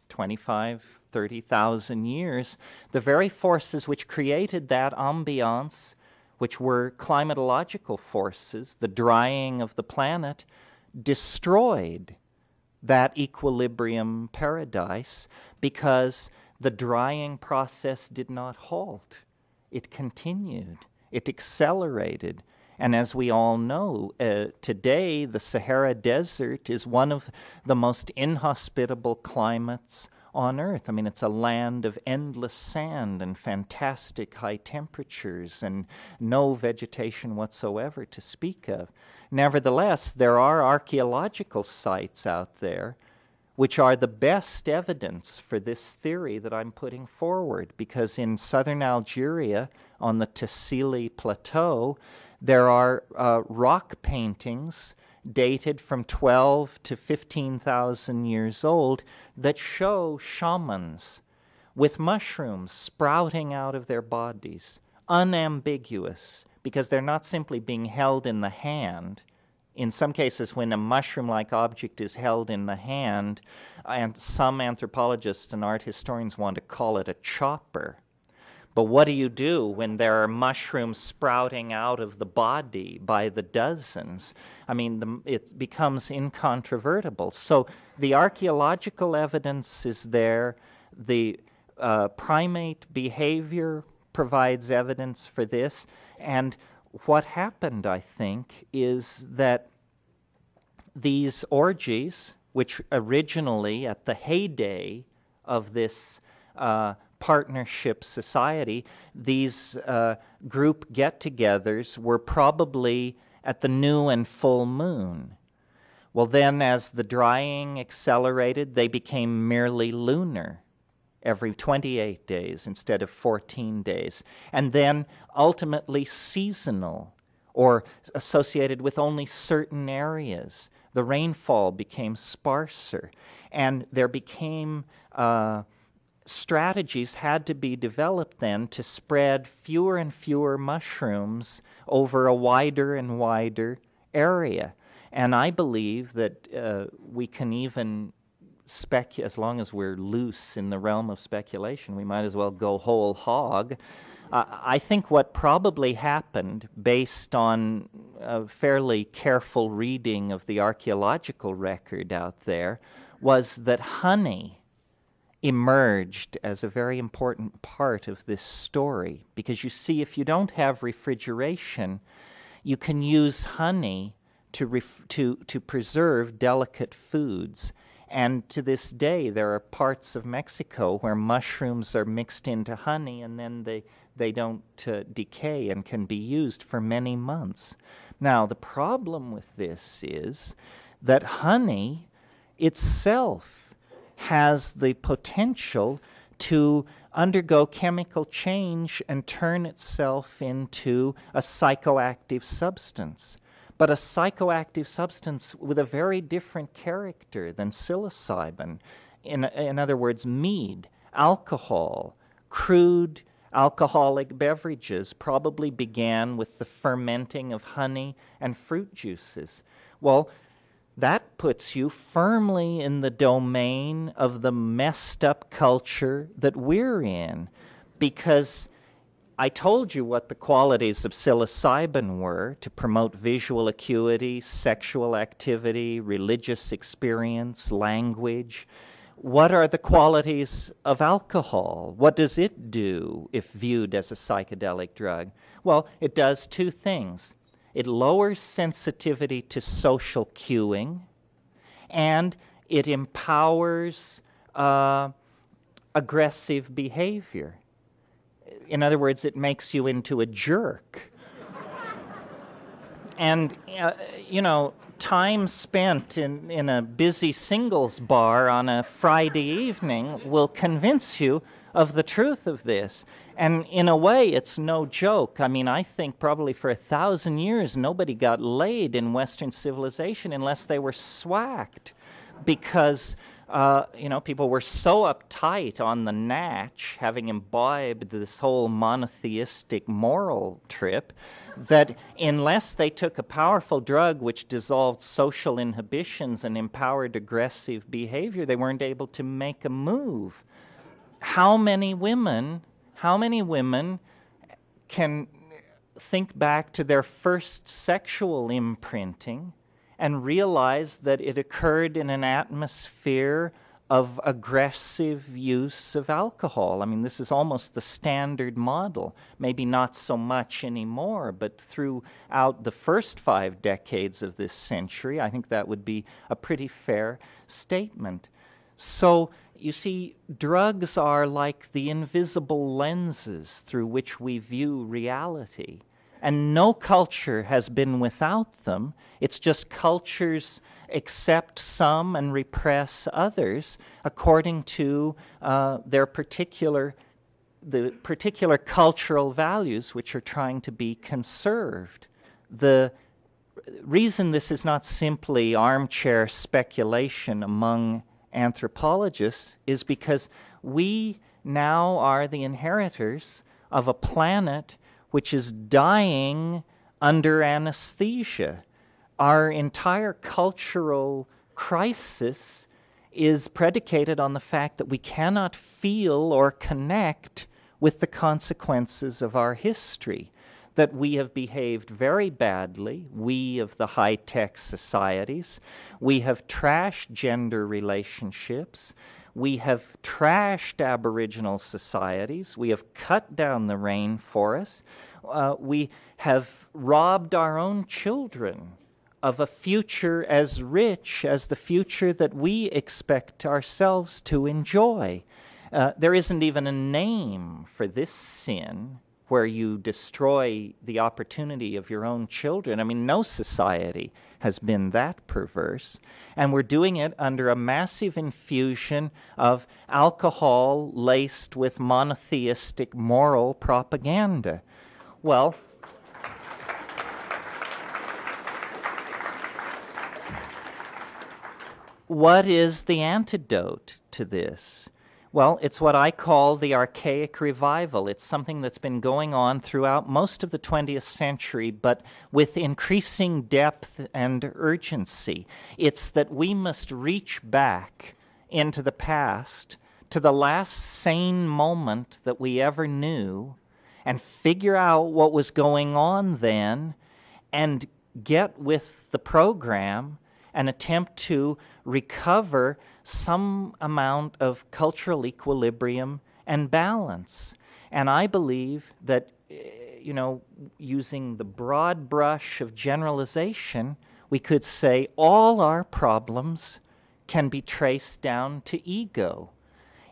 25, 30,000 years, the very forces which created that ambiance, which were climatological forces, the drying of the planet, destroyed that equilibrium paradise because the drying process did not halt. It continued. It accelerated. And as we all know, today the Sahara Desert is one of the most inhospitable climates on Earth. I mean, it's a land of endless sand and fantastic high temperatures and no vegetation whatsoever to speak of. Nevertheless, there are archaeological sites out there which are the best evidence for this theory that I'm putting forward, because in southern Algeria, on the Tassili Plateau, there are rock paintings dated from 12 to 15,000 years old that show shamans with mushrooms sprouting out of their bodies, unambiguous, because they're not simply being held in the hand. In some cases, when a mushroom-like object is held in the hand, and some anthropologists and art historians want to call it a chopper. But what do you do when there are mushrooms sprouting out of the body by the dozens? I mean, it becomes incontrovertible. So the archaeological evidence is there. The primate behavior provides evidence for this. And what happened, I think, is that these orgies, which originally at the heyday of this partnership society, these group get-togethers were probably at the new and full moon. Well, then as the drying accelerated, they became merely lunar, every 28 days instead of 14 days. And then ultimately seasonal, or associated with only certain areas. The rainfall became sparser, and there became strategies had to be developed then to spread fewer and fewer mushrooms over a wider and wider area. And I believe that we can even as long as we're loose in the realm of speculation, we might as well go whole hog. I think what probably happened, based on a fairly careful reading of the archaeological record out there, was that honey emerged as a very important part of this story. Because you see, if you don't have refrigeration, you can use honey to preserve delicate foods. And to this day, there are parts of Mexico where mushrooms are mixed into honey, and then they don't decay and can be used for many months. Now, the problem with this is that honey itself has the potential to undergo chemical change and turn itself into a psychoactive substance. But a psychoactive substance with a very different character than psilocybin. In other words, mead, alcohol, crude alcoholic beverages probably began with the fermenting of honey and fruit juices. Well, that puts you firmly in the domain of the messed up culture that we're in, because I told you what the qualities of psilocybin were: to promote visual acuity, sexual activity, religious experience, language. What are the qualities of alcohol? What does it do if viewed as a psychedelic drug? Well, it does two things. It lowers sensitivity to social cueing, and it empowers aggressive behavior. In other words, it makes you into a jerk. And, time spent in a busy singles bar on a Friday evening will convince you of the truth of this. And in a way, it's no joke. I mean, I think probably for 1,000 years, nobody got laid in Western civilization unless they were swacked, because people were so uptight on the natch, having imbibed this whole monotheistic moral trip, that unless they took a powerful drug which dissolved social inhibitions and empowered aggressive behavior, they weren't able to make a move. How many women can think back to their first sexual imprinting and realize that it occurred in an atmosphere of aggressive use of alcohol? I mean, this is almost the standard model. Maybe not so much anymore, but throughout the first 5 decades of this century, I think that would be a pretty fair statement. So, you see, drugs are like the invisible lenses through which we view reality. And no culture has been without them. It's just cultures accept some and repress others according to the particular cultural values which are trying to be conserved. The reason this is not simply armchair speculation among anthropologists is because we now are the inheritors of a planet which is dying under anesthesia. Our entire cultural crisis is predicated on the fact that we cannot feel or connect with the consequences of our history, that we have behaved very badly, we of the high-tech societies. We have trashed gender relationships. We have trashed Aboriginal societies. We have cut down the rainforests. We have robbed our own children of a future as rich as the future that we expect ourselves to enjoy. There isn't even a name for this sin where you destroy the opportunity of your own children. I mean, no society has been that perverse. And we're doing it under a massive infusion of alcohol laced with monotheistic moral propaganda. Well, what is the antidote to this? Well, it's what I call the archaic revival. It's something that's been going on throughout most of the 20th century, but with increasing depth and urgency. It's that we must reach back into the past, to the last sane moment that we ever knew, and figure out what was going on then and get with the program and attempt to recover some amount of cultural equilibrium and balance. And I believe that, using the broad brush of generalization, we could say all our problems can be traced down to ego.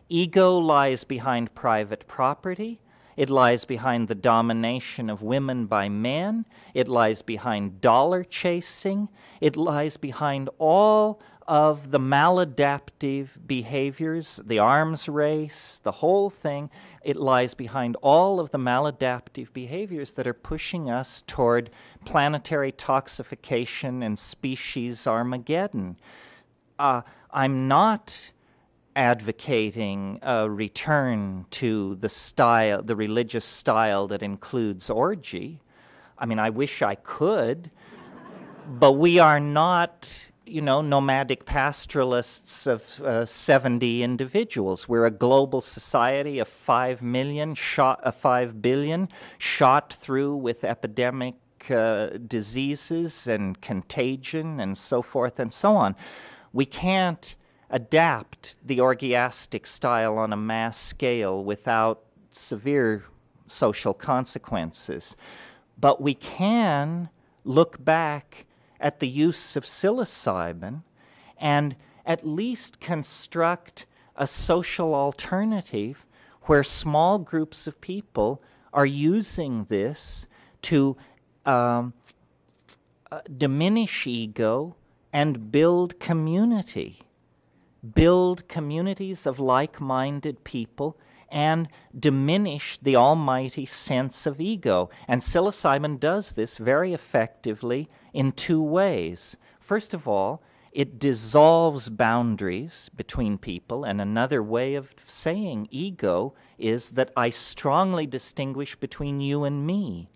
Ego lies behind private property. It lies behind the domination of women by men. It lies behind dollar chasing. It lies behind all of the maladaptive behaviors, the arms race, the whole thing. It lies behind all of the maladaptive behaviors that are pushing us toward planetary toxification and species Armageddon. I'm not advocating a return to the religious style that includes orgy. I mean, I wish I could, but we are not, nomadic pastoralists of 70 individuals. We're a global society of 5 billion shot through with epidemic diseases and contagion and so forth and so on. We can't adapt the orgiastic style on a mass scale without severe social consequences. But we can look back at the use of psilocybin and at least construct a social alternative where small groups of people are using this to diminish ego and build community. Build communities of like-minded people and diminish the almighty sense of ego. And psilocybin does this very effectively in two ways. First of all, it dissolves boundaries between people, and another way of saying ego is that I strongly distinguish between you and me,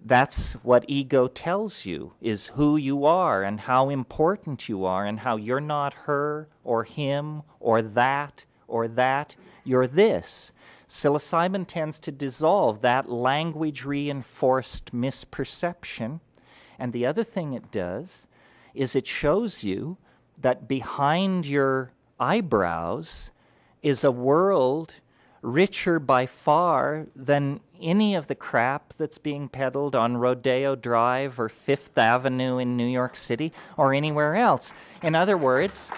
That's what ego tells you, is who you are and how important you are and how you're not her or him or that, you're this. Psilocybin tends to dissolve that language-reinforced misperception. And the other thing it does is it shows you that behind your eyebrows is a world richer by far than any of the crap that's being peddled on Rodeo Drive or Fifth Avenue in New York City or anywhere else. In other words,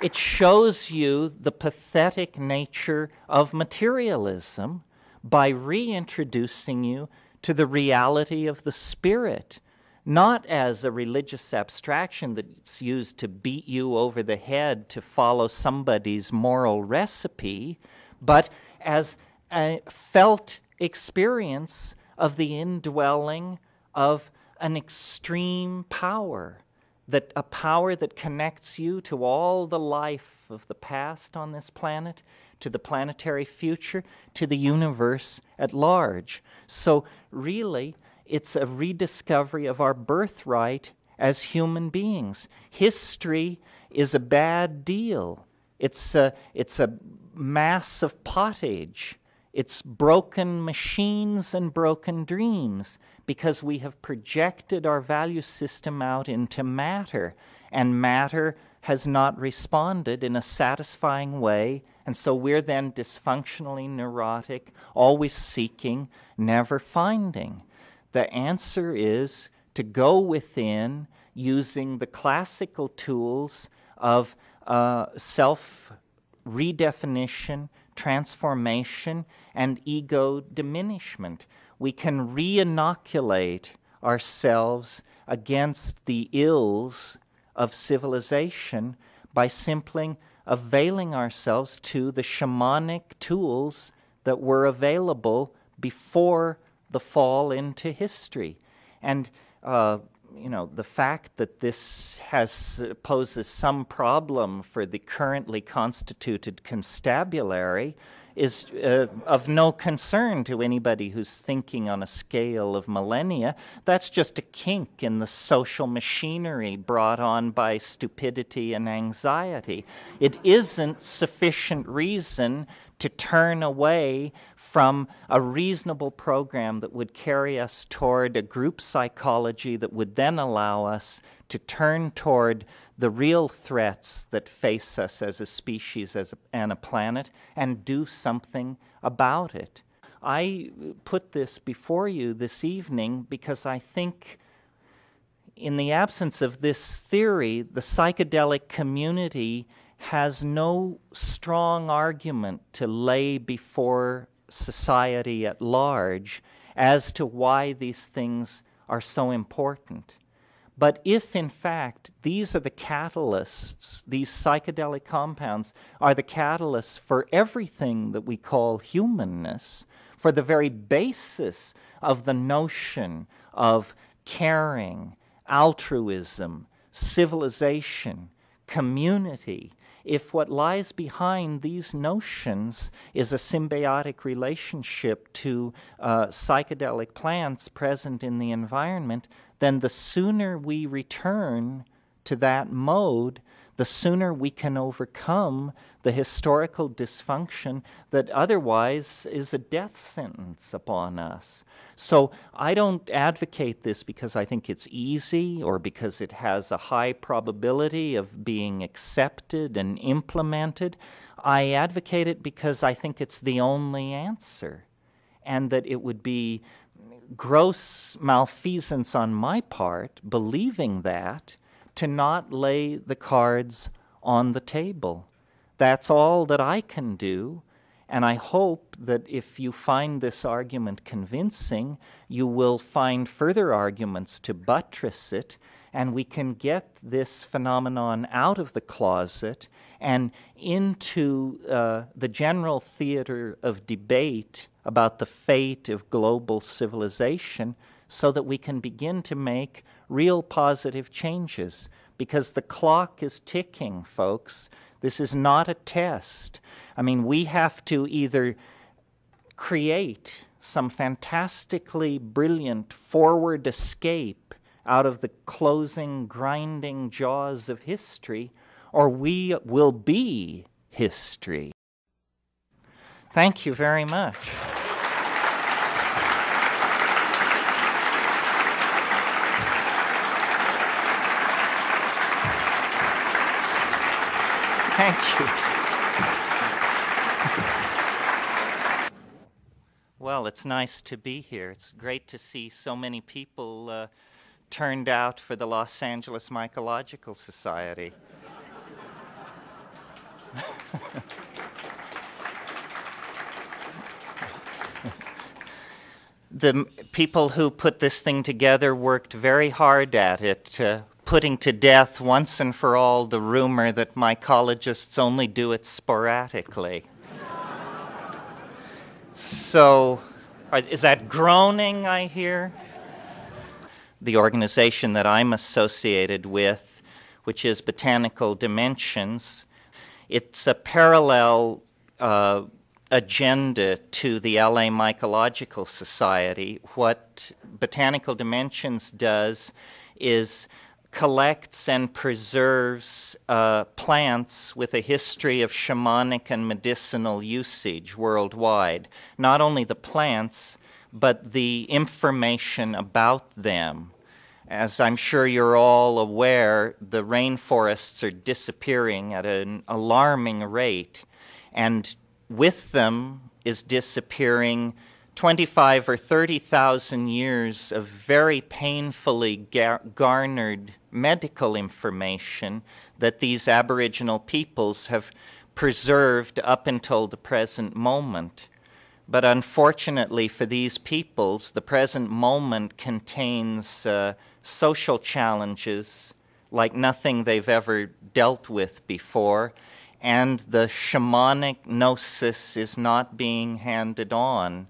it shows you the pathetic nature of materialism by reintroducing you to the reality of the spirit, not as a religious abstraction that's used to beat you over the head to follow somebody's moral recipe, but as a felt experience of the indwelling of an extreme power, that a power that connects you to all the life of the past on this planet, to the planetary future, to the universe at large. So really, it's a rediscovery of our birthright as human beings. History is a bad deal. It's a mass of pottage. It's broken machines and broken dreams because we have projected our value system out into matter, and matter has not responded in a satisfying way, and so we're then dysfunctionally neurotic, always seeking, never finding. The answer is to go within using the classical tools of self-redefinition, transformation, and ego diminishment. We can re-inoculate ourselves against the ills of civilization by simply availing ourselves to the shamanic tools that were available before the fall into history. And the fact that this poses some problem for the currently constituted constabulary is of no concern to anybody who's thinking on a scale of millennia. That's just a kink in the social machinery brought on by stupidity and anxiety. It isn't sufficient reason to turn away from a reasonable program that would carry us toward a group psychology that would then allow us to turn toward the real threats that face us as a species and a planet and do something about it. I put this before you this evening because I think in the absence of this theory, the psychedelic community has no strong argument to lay before society at large as to why these things are so important. But if, in fact, these are the catalysts, these psychedelic compounds are the catalysts for everything that we call humanness, for the very basis of the notion of caring, altruism, civilization, community, if what lies behind these notions is a symbiotic relationship to psychedelic plants present in the environment, then the sooner we return to that mode, the sooner we can overcome the historical dysfunction that otherwise is a death sentence upon us. So I don't advocate this because I think it's easy or because it has a high probability of being accepted and implemented. I advocate it because I think it's the only answer, and that it would be gross malfeasance on my part, believing that, to not lay the cards on the table. That's all that I can do, and I hope that if you find this argument convincing, you will find further arguments to buttress it, and we can get this phenomenon out of the closet and into the general theater of debate about the fate of global civilization, so that we can begin to make real positive changes. Because the clock is ticking, folks. This is not a test. I mean, we have to either create some fantastically brilliant forward escape out of the closing, grinding jaws of history, or we will be history. Thank you very much. Thank you. Well, it's nice to be here. It's great to see so many people turned out for the Los Angeles Mycological Society. The people who put this thing together worked very hard at it, putting to death once and for all the rumor that mycologists only do it sporadically. So, is that groaning I hear? The organization that I'm associated with, which is Botanical Dimensions, it's a parallel agenda to the LA Mycological Society. What Botanical Dimensions does is collects and preserves plants with a history of shamanic and medicinal usage worldwide. Not only the plants, but the information about them. As I'm sure you're all aware, the rainforests are disappearing at an alarming rate, and with them is disappearing 25 or 30,000 years of very painfully garnered medical information that these Aboriginal peoples have preserved up until the present moment. But unfortunately for these peoples, the present moment contains social challenges like nothing they've ever dealt with before, and the shamanic gnosis is not being handed on.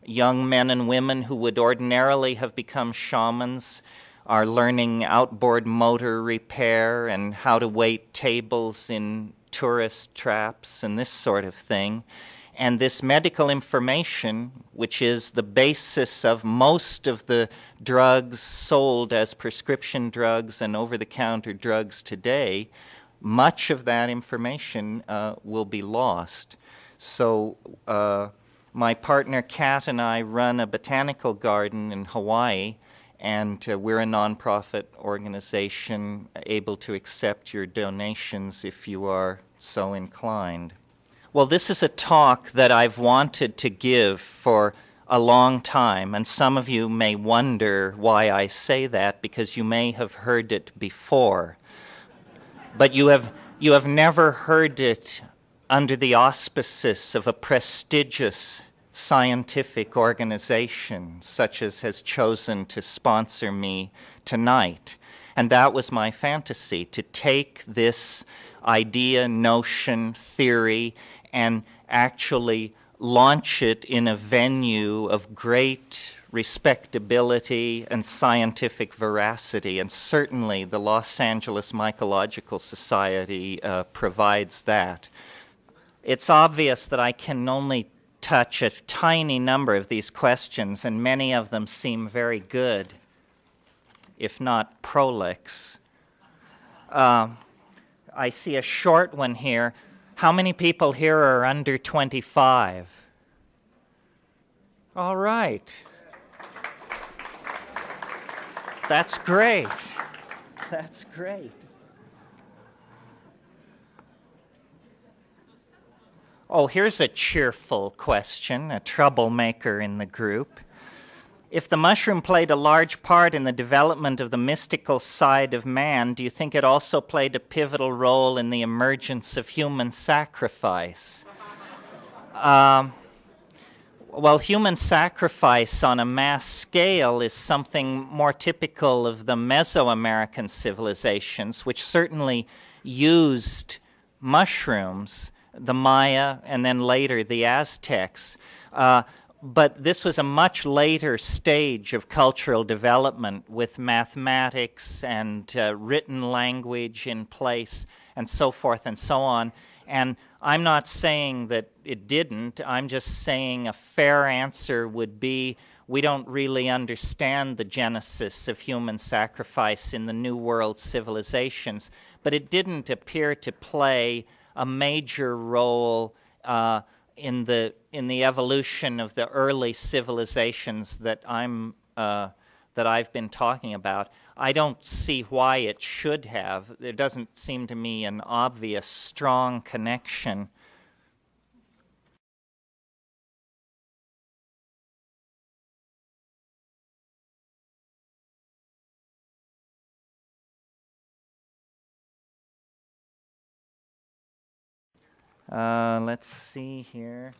Young men and women who would ordinarily have become shamans are learning outboard motor repair and how to wait tables in tourist traps and this sort of thing. And this medical information, which is the basis of most of the drugs sold as prescription drugs and over-the-counter drugs today, much of that information will be lost. So my partner Kat and I run a botanical garden in Hawaii, and we're a nonprofit organization able to accept your donations if you are so inclined. Well, this is a talk that I've wanted to give for a long time, and some of you may wonder why I say that, because you may have heard it before. But you have never heard it under the auspices of a prestigious scientific organization such as has chosen to sponsor me tonight. And that was my fantasy, to take this idea, notion, theory, and actually launch it in a venue of great respectability and scientific veracity. And certainly the Los Angeles Mycological Society provides that. It's obvious that I can only touch a tiny number of these questions, and many of them seem very good, if not prolix. I see a short one here. How many people here are under 25? All right. That's great. That's great. Oh, here's a cheerful question, a troublemaker in the group. If the mushroom played a large part in the development of the mystical side of man, do you think it also played a pivotal role in the emergence of human sacrifice? Well, human sacrifice on a mass scale is something more typical of the Mesoamerican civilizations, which certainly used mushrooms, the Maya and then later the Aztecs. But this was a much later stage of cultural development with mathematics and written language in place and so forth and so on. And I'm not saying that it didn't. I'm just saying a fair answer would be we don't really understand the genesis of human sacrifice in the New World civilizations, but it didn't appear to play a major role in the evolution of the early civilizations that I've been talking about. I don't see why it should have. There doesn't seem to me an obvious, strong connection. Let's see here.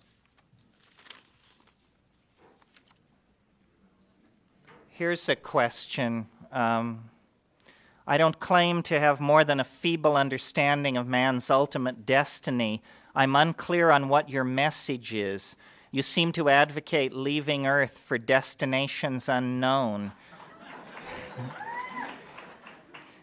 Here's a question. I don't claim to have more than a feeble understanding of man's ultimate destiny. I'm unclear on what your message is. You seem to advocate leaving Earth for destinations unknown.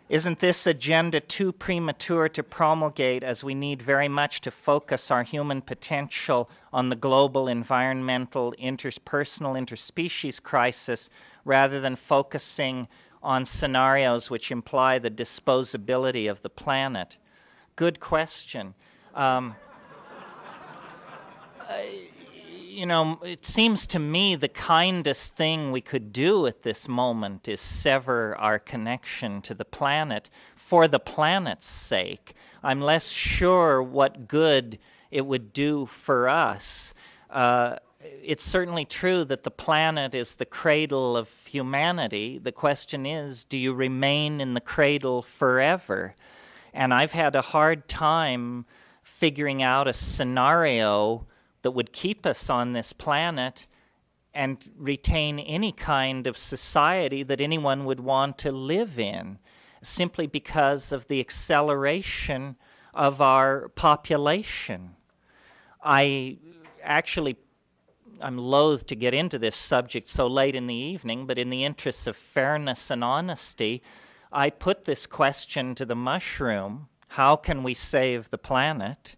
Isn't this agenda too premature to promulgate, as we need very much to focus our human potential on the global environmental, interpersonal, interspecies crisis, rather than focusing on scenarios which imply the disposability of the planet? Good question. It seems to me the kindest thing we could do at this moment is sever our connection to the planet for the planet's sake. I'm less sure what good it would do for us. It's certainly true that the planet is the cradle of humanity. The question is, do you remain in the cradle forever? And I've had a hard time figuring out a scenario that would keep us on this planet and retain any kind of society that anyone would want to live in, simply because of the acceleration of our population. I'm loath to get into this subject so late in the evening, but in the interests of fairness and honesty, I put this question to the mushroom: how can we save the planet?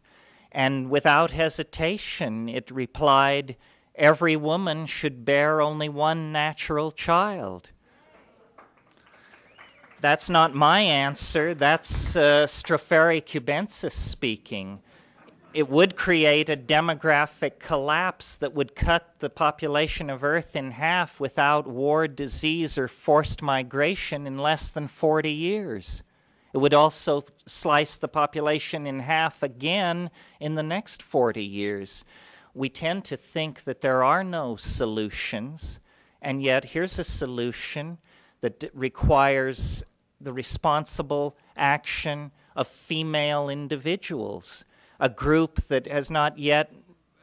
And without hesitation, it replied, every woman should bear only one natural child. That's not my answer. That's Stropharia cubensis speaking. It would create a demographic collapse that would cut the population of Earth in half without war, disease, or forced migration in less than 40 years. It would also slice the population in half again in the next 40 years. We tend to think that there are no solutions, and yet here's a solution that requires the responsible action of female individuals, a group that has not yet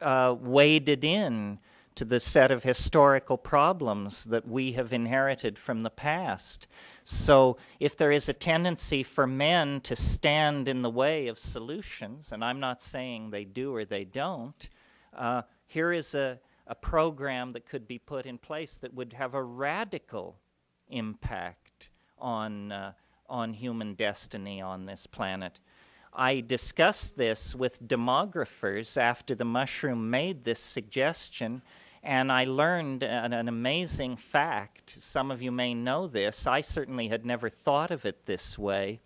waded in to the set of historical problems that we have inherited from the past. So if there is a tendency for men to stand in the way of solutions, and I'm not saying they do or they don't, here is a program that could be put in place that would have a radical impact on human destiny on this planet. I discussed this with demographers after the mushroom made this suggestion, and I learned an amazing fact. Some of you may know this. I certainly had never thought of it this way.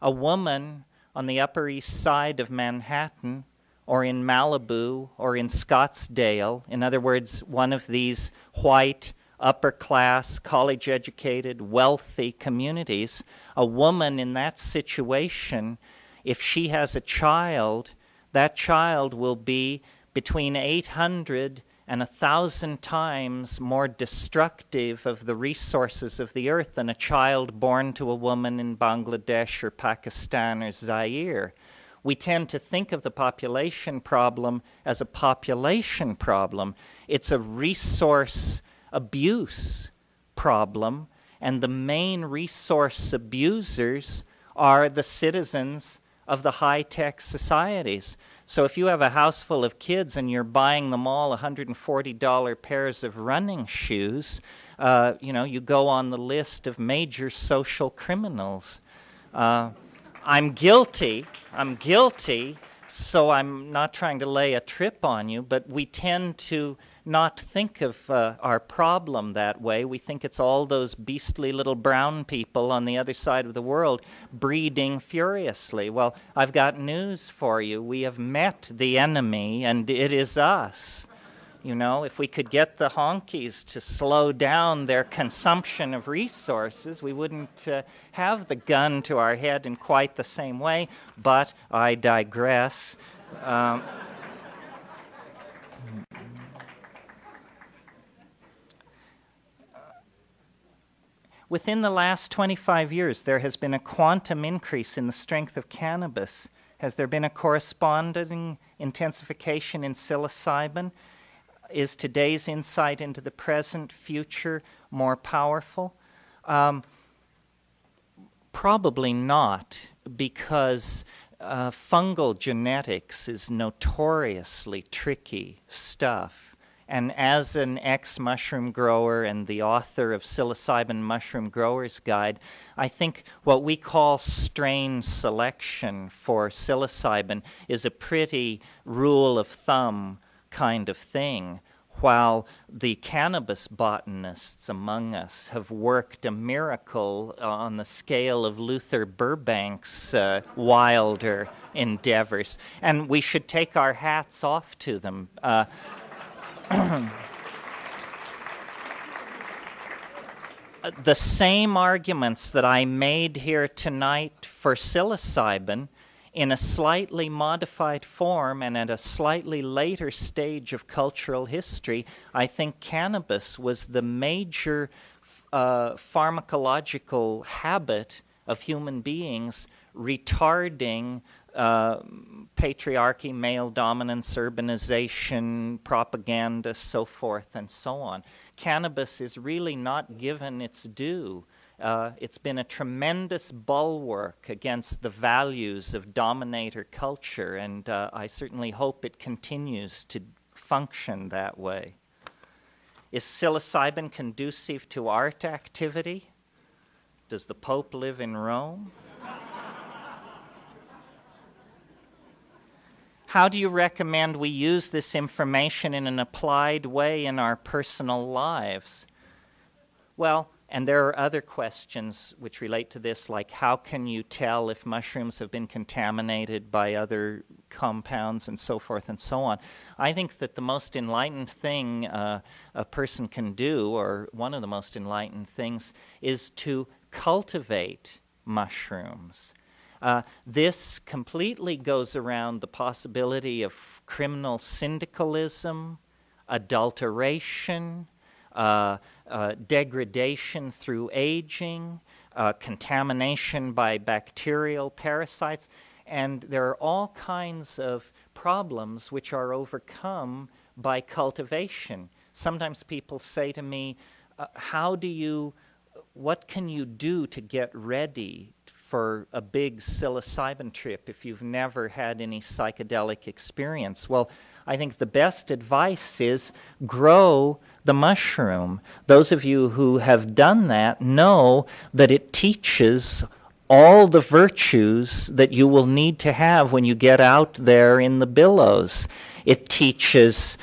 A woman on the Upper East Side of Manhattan, or in Malibu, or in Scottsdale, in other words, one of these white, upper-class, college-educated, wealthy communities, a woman in that situation, if she has a child, that child will be between 800 and 1,000 times more destructive of the resources of the earth than a child born to a woman in Bangladesh or Pakistan or Zaire. We tend to think of the population problem as a population problem. It's a resource abuse problem, and the main resource abusers are the citizens of the high-tech societies. So if you have a house full of kids and you're buying them all $140 pairs of running shoes, you go on the list of major social criminals. I'm guilty, so I'm not trying to lay a trip on you, but we tend to not think of our problem that way. We think it's all those beastly little brown people on the other side of the world breeding furiously. Well, I've got news for you. We have met the enemy, and it is us. You know, if we could get the honkies to slow down their consumption of resources, we wouldn't have the gun to our head in quite the same way, but I digress. Within the last 25 years, there has been a quantum increase in the strength of cannabis. Has there been a corresponding intensification in psilocybin? Is today's insight into the present future more powerful? Probably not, because fungal genetics is notoriously tricky stuff. And as an ex-mushroom grower and the author of Psilocybin Mushroom Grower's Guide, I think what we call strain selection for psilocybin is a pretty rule of thumb kind of thing, while the cannabis botanists among us have worked a miracle on the scale of Luther Burbank's wilder endeavors. And we should take our hats off to them. The same arguments that I made here tonight for psilocybin, in a slightly modified form and at a slightly later stage of cultural history, I think cannabis was the major pharmacological habit of human beings retarding patriarchy, male dominance, urbanization, propaganda, so forth and so on. Cannabis is really not given its due. It's been a tremendous bulwark against the values of dominator culture, and I certainly hope it continues to function that way. Is psilocybin conducive to art activity? Does the Pope live in Rome? How do you recommend we use this information in an applied way in our personal lives? Well, And there are other questions which relate to this, like how can you tell if mushrooms have been contaminated by other compounds and so forth and so on. I think that the most enlightened thing a person can do, or one of the most enlightened things, is to cultivate mushrooms. This completely goes around the possibility of criminal syndicalism, adulteration, degradation through aging, contamination by bacterial parasites, and there are all kinds of problems which are overcome by cultivation. Sometimes people say to me, what can you do to get ready for a big psilocybin trip if you've never had any psychedelic experience? Well, I think the best advice is grow the mushroom. Those of you who have done that know that it teaches all the virtues that you will need to have when you get out there in the billows. It teaches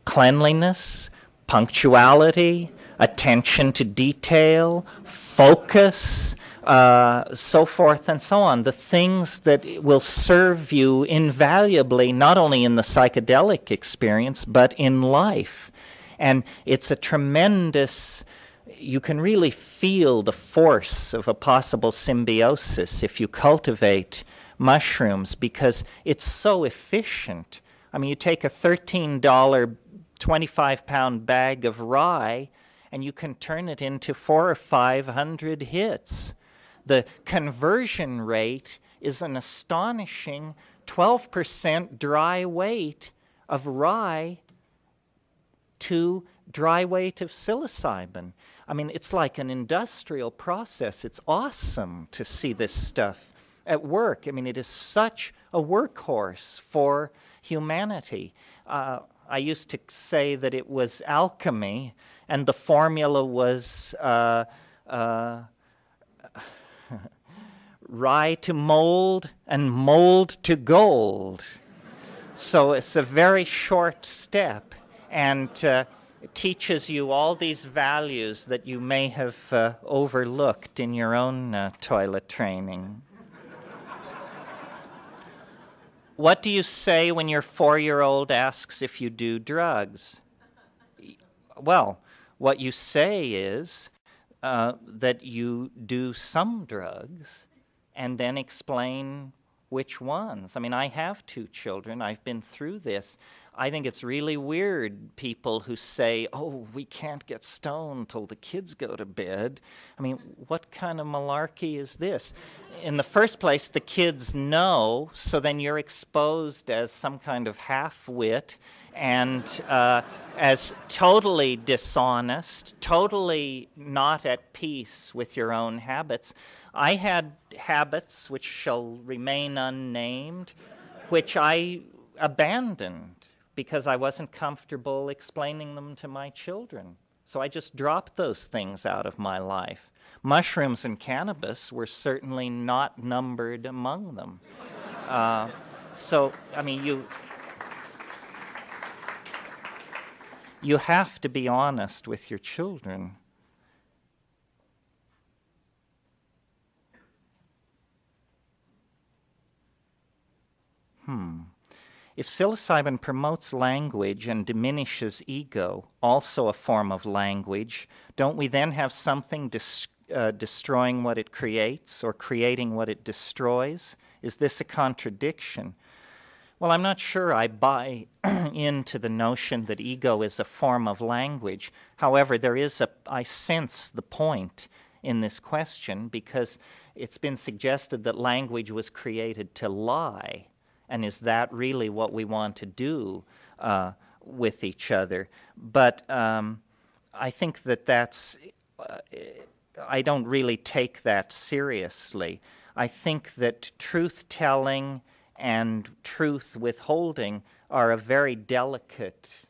cleanliness, punctuality, attention to detail, focus, so forth and so on. The things that will serve you invaluably, not only in the psychedelic experience, but in life. And it's a tremendous, you can really feel the force of a possible symbiosis if you cultivate mushrooms, because it's so efficient. I mean, you take a $13, 25-pound bag of rye, and you can turn it into 400 or 500 hits. The conversion rate is an astonishing 12% dry weight of rye to dry weight of psilocybin. I mean, it's like an industrial process. It's awesome to see this stuff at work. I mean, it is such a workhorse for humanity. I used to say that it was alchemy, and the formula was rye to mold and mold to gold. So it's a very short step, and it teaches you all these values that you may have overlooked in your own toilet training. What do you say when your 4-year-old asks if you do drugs? Well, what you say is that you do some drugs, and then explain which ones. I mean, I have 2 children. I've been through this. I think it's really weird, people who say, oh, we can't get stoned till the kids go to bed. I mean, what kind of malarkey is this? In the first place, the kids know, so then you're exposed as some kind of half-wit and as totally dishonest, totally not at peace with your own habits. I had habits which shall remain unnamed, which I abandoned because I wasn't comfortable explaining them to my children. So I just dropped those things out of my life. Mushrooms and cannabis were certainly not numbered among them. So, I mean, you have to be honest with your children. If psilocybin promotes language and diminishes ego, also a form of language, don't we then have something destroying what it creates or creating what it destroys? Is this a contradiction? Well, I'm not sure I buy into the notion that ego is a form of language. However, I sense the point in this question, because it's been suggested that language was created to lie. And is that really what we want to do with each other? But I think that's I don't really take that seriously. I think that truth-telling and truth withholding are a very delicate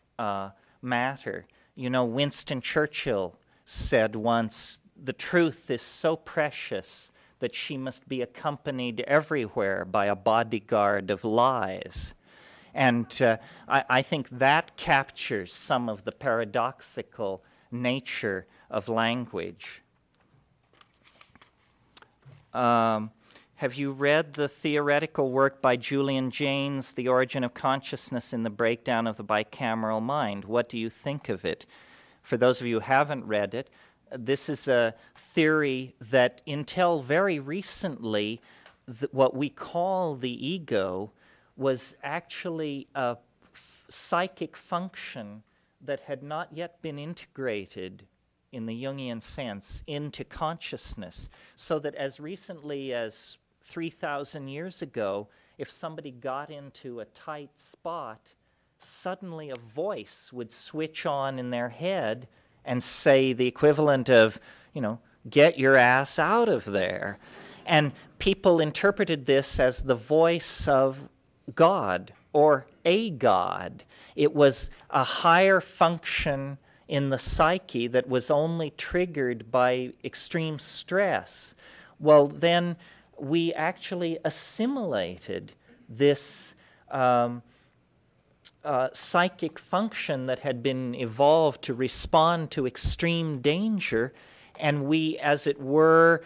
matter. You know, Winston Churchill said once, "The truth is so precious that she must be accompanied everywhere by a bodyguard of lies." And I think that captures some of the paradoxical nature of language. Have you read the theoretical work by Julian Jaynes, The Origin of Consciousness in the Breakdown of the Bicameral Mind? What do you think of it? For those of you who haven't read it, this is a theory that until very recently, what we call the ego was actually a psychic function that had not yet been integrated in the Jungian sense into consciousness, so that as recently as 3,000 years ago, if somebody got into a tight spot, suddenly a voice would switch on in their head and say the equivalent of, get your ass out of there. And people interpreted this as the voice of God or a God. It was a higher function in the psyche that was only triggered by extreme stress. Well, then we actually assimilated this psychic function that had been evolved to respond to extreme danger, and we, as it were,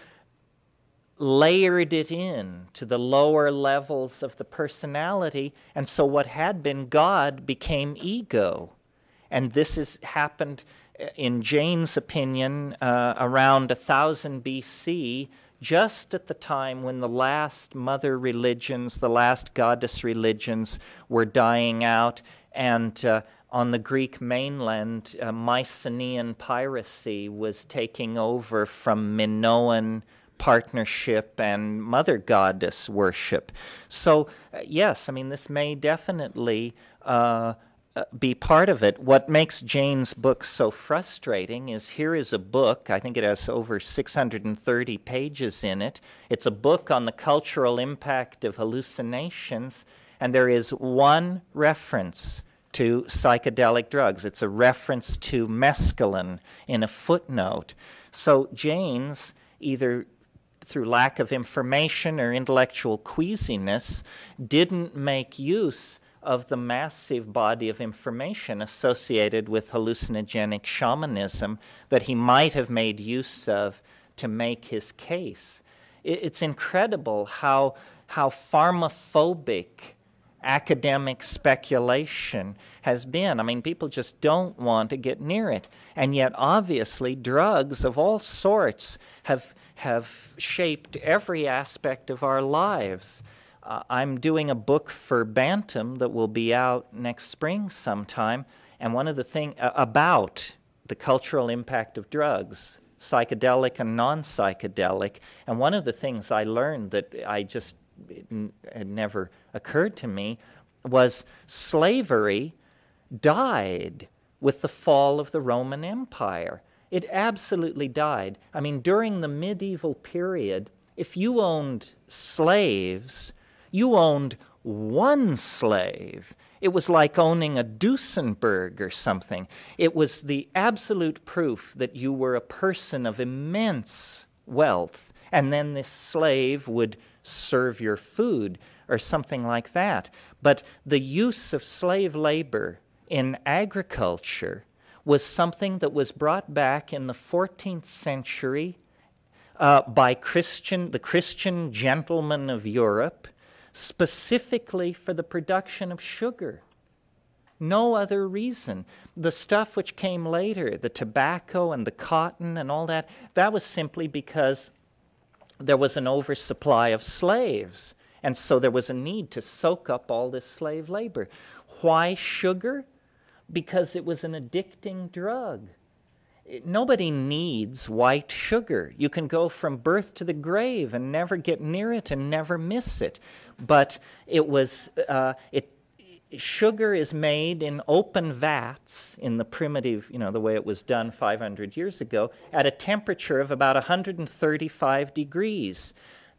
layered it in to the lower levels of the personality, and so what had been God became ego. And this has happened, in Jaynes' opinion, around 1000 BC, just at the time when the last mother religions, the last goddess religions were dying out, and on the Greek mainland, Mycenaean piracy was taking over from Minoan partnership and mother goddess worship. So, yes, this may definitely be part of it. What makes Jaynes' book so frustrating is here is a book, I think it has over 630 pages in it. It's a book on the cultural impact of hallucinations, and there is one reference to psychedelic drugs. It's a reference to mescaline in a footnote. So Jaynes, either through lack of information or intellectual queasiness, didn't make use of the massive body of information associated with hallucinogenic shamanism that he might have made use of to make his case. It's incredible how pharmaphobic academic speculation has been. People just don't want to get near it. And yet, obviously, drugs of all sorts have shaped every aspect of our lives. I'm doing a book for Bantam that will be out next spring sometime, and one of the things about the cultural impact of drugs, psychedelic and non-psychedelic, and one of the things I learned that had never occurred to me was slavery died with the fall of the Roman Empire. It absolutely died. During the medieval period, if you owned slaves, you owned one slave. It was like owning a Duesenberg or something. It was the absolute proof that you were a person of immense wealth, and then this slave would serve your food or something like that. But the use of slave labor in agriculture was something that was brought back in the 14th century by the Christian gentlemen of Europe, specifically for the production of sugar. No other reason. The stuff which came later, the tobacco and the cotton and all that, that was simply because there was an oversupply of slaves. And so there was a need to soak up all this slave labor. Why sugar? Because it was an addicting drug. Nobody needs white sugar. You can go from birth to the grave and never get near it and never miss it. But sugar is made in open vats in the primitive, the way it was done 500 years ago, at a temperature of about 135 degrees.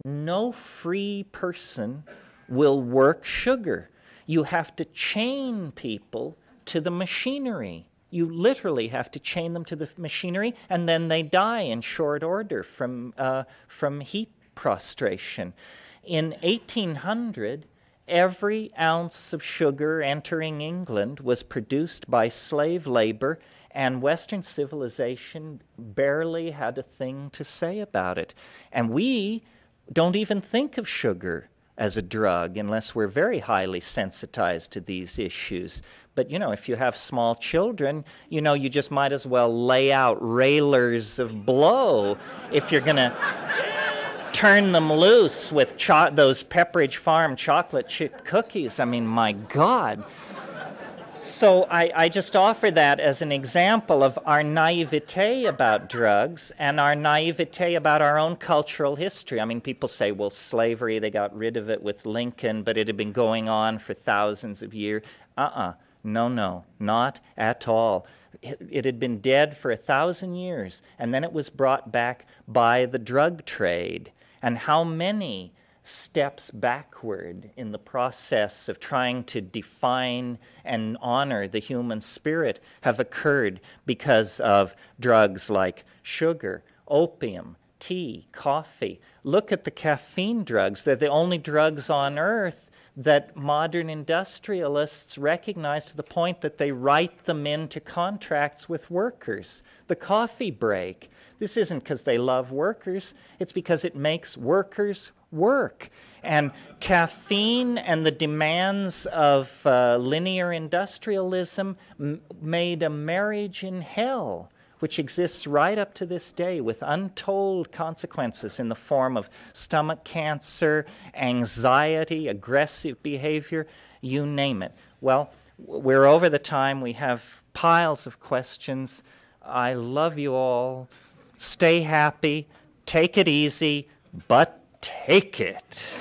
No free person will work sugar. You have to chain people to the machinery. You literally have to chain them to the machinery, and then they die in short order from heat prostration. In 1800, every ounce of sugar entering England was produced by slave labor, And Western civilization barely had a thing to say about it. And we don't even think of sugar as a drug unless we're very highly sensitized to these issues. But, if you have small children, you just might as well lay out railers of blow if you're going to turn them loose with those Pepperidge Farm chocolate chip cookies. I mean, my God. So I just offer that as an example of our naivete about drugs and our naivete about our own cultural history. I mean, people say, well, slavery, they got rid of it with Lincoln, but it had been going on for thousands of years. No, not at all. It had been dead for 1,000 years, and then it was brought back by the drug trade. And how many steps backward in the process of trying to define and honor the human spirit have occurred because of drugs like sugar, opium, tea, coffee. Look at the caffeine drugs. They're the only drugs on earth that modern industrialists recognize to the point that they write them into contracts with workers. The coffee break. This isn't because they love workers. It's because it makes workers work. And caffeine and the demands of linear industrialism made a marriage in hell, which exists right up to this day with untold consequences in the form of stomach cancer, anxiety, aggressive behavior, you name it. Well, we're over the time. We have piles of questions. I love you all. Stay happy. Take it easy, but take it.